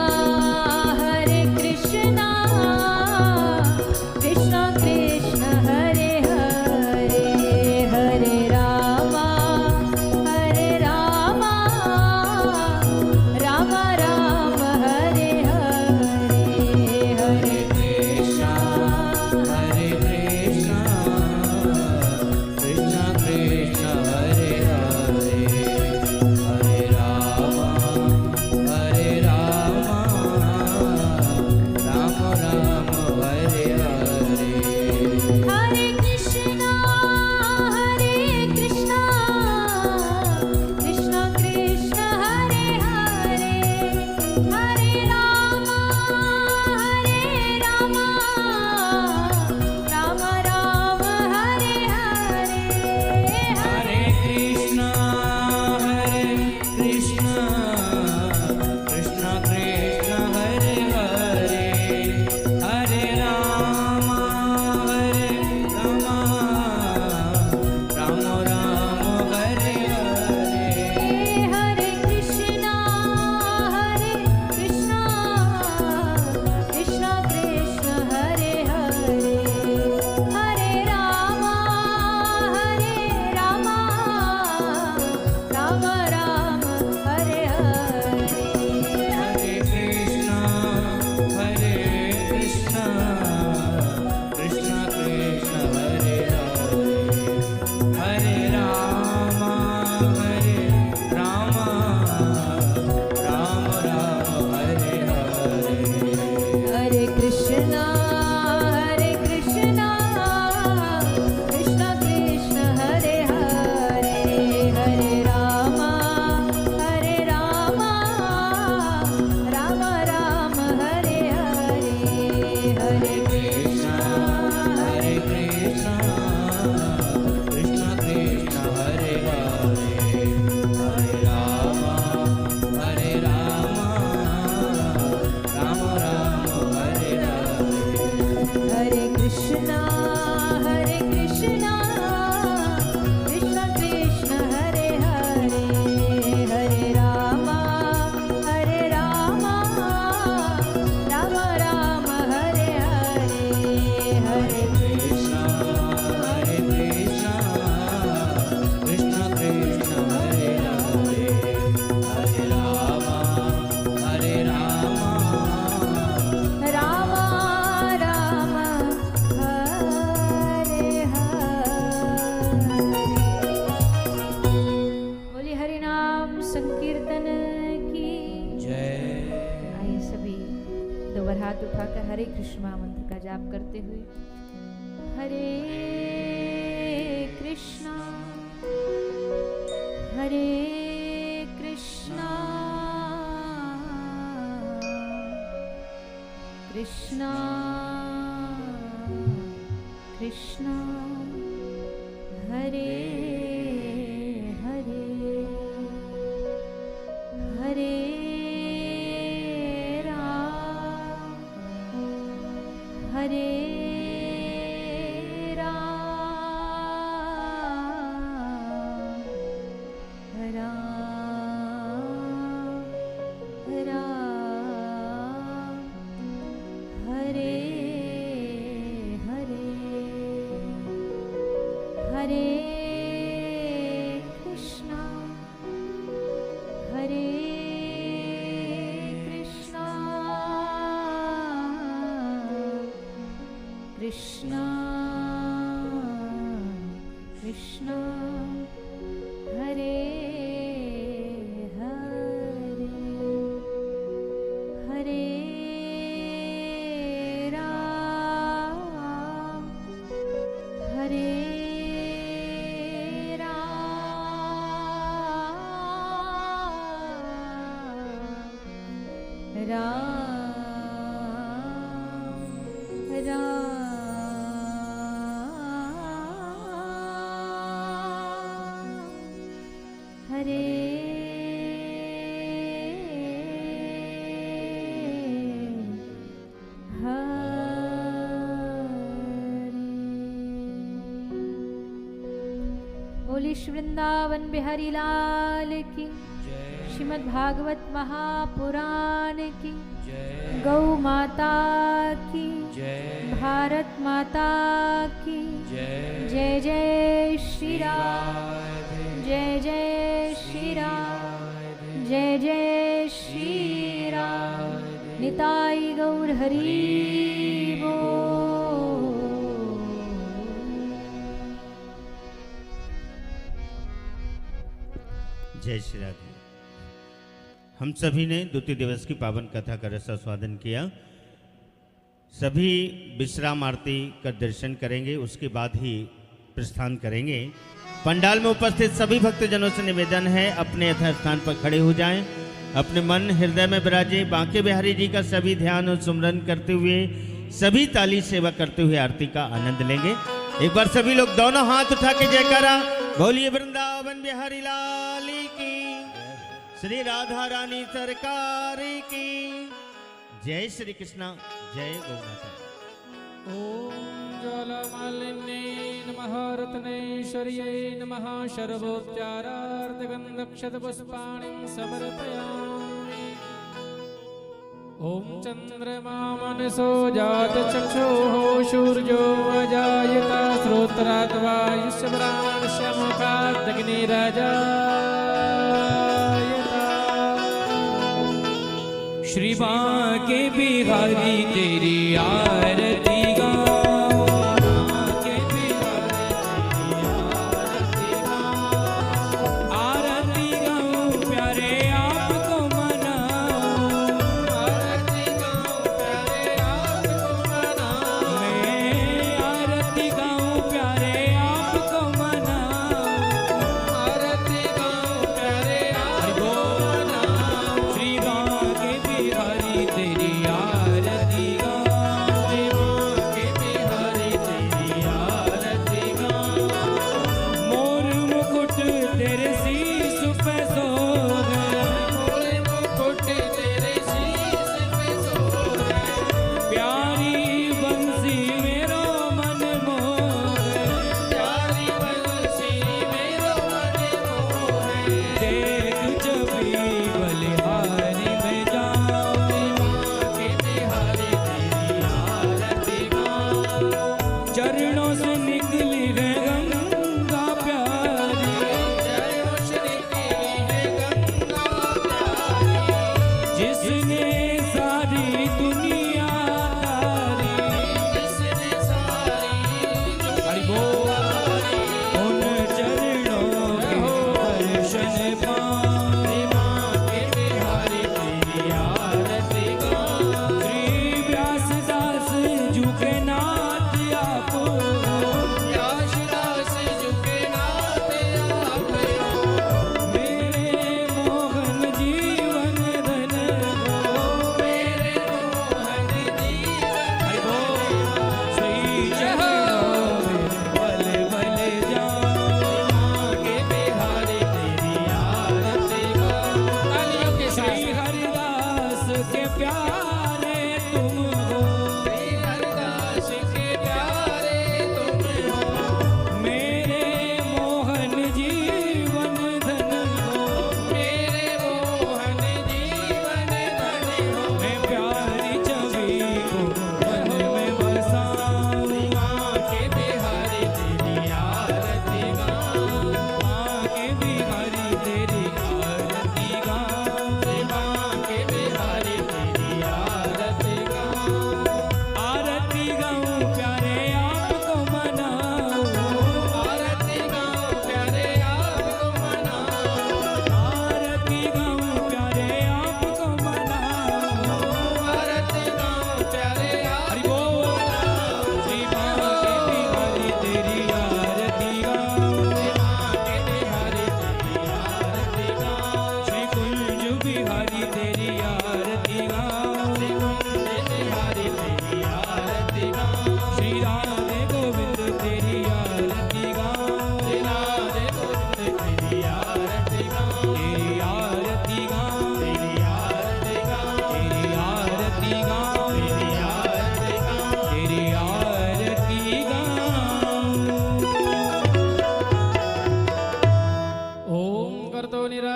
हरे कृष्ण महामंत्र का जाप करते हुए हरे कृष्णा हरे कृष्णा कृष्णा कृष्णा हरे हरे हरे राम हरे कृष्णा कृष्णा हरे हरे हरे राम हरे बोली श्री वृंदावन बिहारी लाल की श्रीमद् भागवत महापुराण की गौ माता की भारत माता की जय जय श्री राम जय जय श्री राम जय जय श्री राम निताई गौर हरि जय श्री राधे। हम सभी ने द्वितीय दिवस की पावन कथा का रसास्वादन किया। सभी विश्राम आरती का दर्शन करेंगे, उसके बाद ही प्रस्थान करेंगे। पंडाल में उपस्थित सभी भक्तजनों से निवेदन है अपने यथास्थान पर खड़े हो जाएं, अपने मन हृदय में विराजे। बांके बिहारी जी का सभी ध्यान और सुमरन करते हुए, सभी ताली सेवा करते हुए आरती का आनंद लेंगे। एक बार सभी लोग दोनों हाथ उठा के जयकारा बोलिए वृंदावन बिहारी लाल की, श्री राधा रानी सरकार की जय। श्री कृष्णा जय गौ माता। ओम ज्वालामालिन्ये नमः रत्नेश्वर्यै नमः सर्वोपचारार्थगन्धक्षतपुष्पाणिं समर्पयामि। ओम चंद्रमा मनसो जातचक्षुः सूर्यो अजायता श्रोत्रात् वायुश्रवणास्य मुखादग्निरजायता। श्री बांके बिहारी तेरी आरती तेरी आरती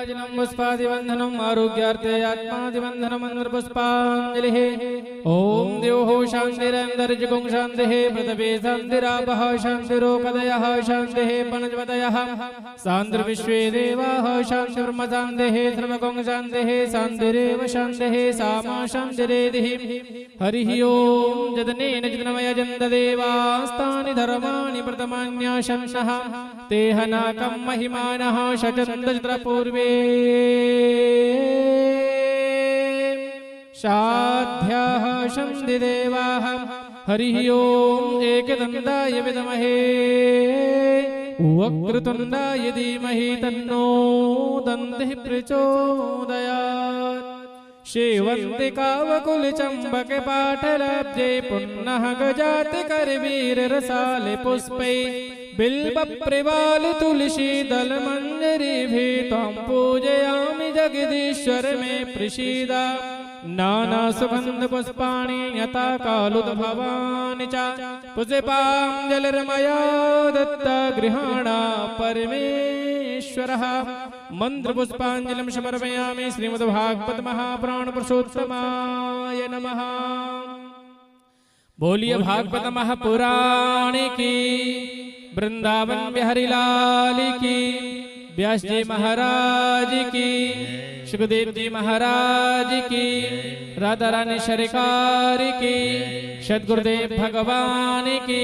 नीराजनं पुष्पादिवन्दनम् आरोग्यार्थे आत्मादिवन्दनम् पुष्पाञ्जलिः ॐ द्योः शान्तिरन्तरिजगुं शान्तिः पृथिवी शान्तिरापः शान्तिरोपदयः शान्तिः पनजपतयः शान्तिर्विश्वे देवाः शान्तिर्ब्रह्म शान्तिः सर्वगुं शान्तिः शान्तिरेव शान्तिः सामा शान्तिरेधिः हरिः ॐ जदनेन जदनमयजन्त देवास्तानि धर्माणि प्रथमान्याशंसः तेह नाकं महिमानः शचन्दपूर्वे साध्याः सन्ति देवाः हरिः ॐ एकदन्ताय विद्महे वक्रतुण्डाय धीमहि तन्नो दन्तिः प्रचोदयात् शेवन्ति कावकुलचम्बक पाठलब्धे पुनः गजाति करवीररसाले पुष्पै बिल्वप्रवाल तुलसी दल मंजरीभिः त्वां पूजयामि जगदीश्वर मे प्रसीद नाना सुगंध पुष्पाणि यथा कालुद्भवानि च पुष्पाञ्जलिर्मया दत्ता गृहाण परमेश्वरः मंत्र पुष्पाञ्जलिं समर्पयामि श्रीमद्भागवत महापुराण पुरुषोत्तमाय नमः। बोलिए भागवत महापुराण की, वृंदावन बिहारी लाल की, व्यास जी महाराज की, सुखदेव जी महाराज की, राधा रानी सरकार की, सदगुरुदेव भगवान की,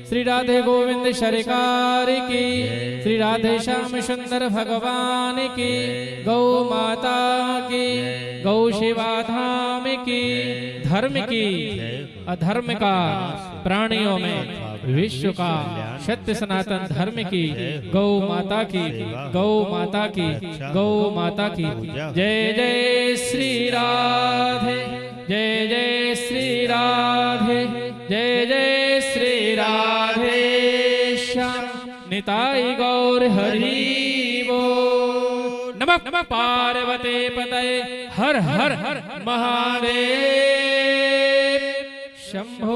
श्री राधे गोविंद सरकार की, श्री राधे श्याम सुंदर भगवान की, गौ माता की, गौ सेवा धाम की, धर्म की अधर्म का प्राणियों में विश्व का सत्य सनातन धर्म की, गौ माता की, गौ माता की, गौ माता की जय जय श्री राधे, जय जय श्री राधे, जय जय श्री राधे श्याम निताई गौर हरि बोल। नमः नमः पार्वती पतये हर हर हर महादेव शंभो।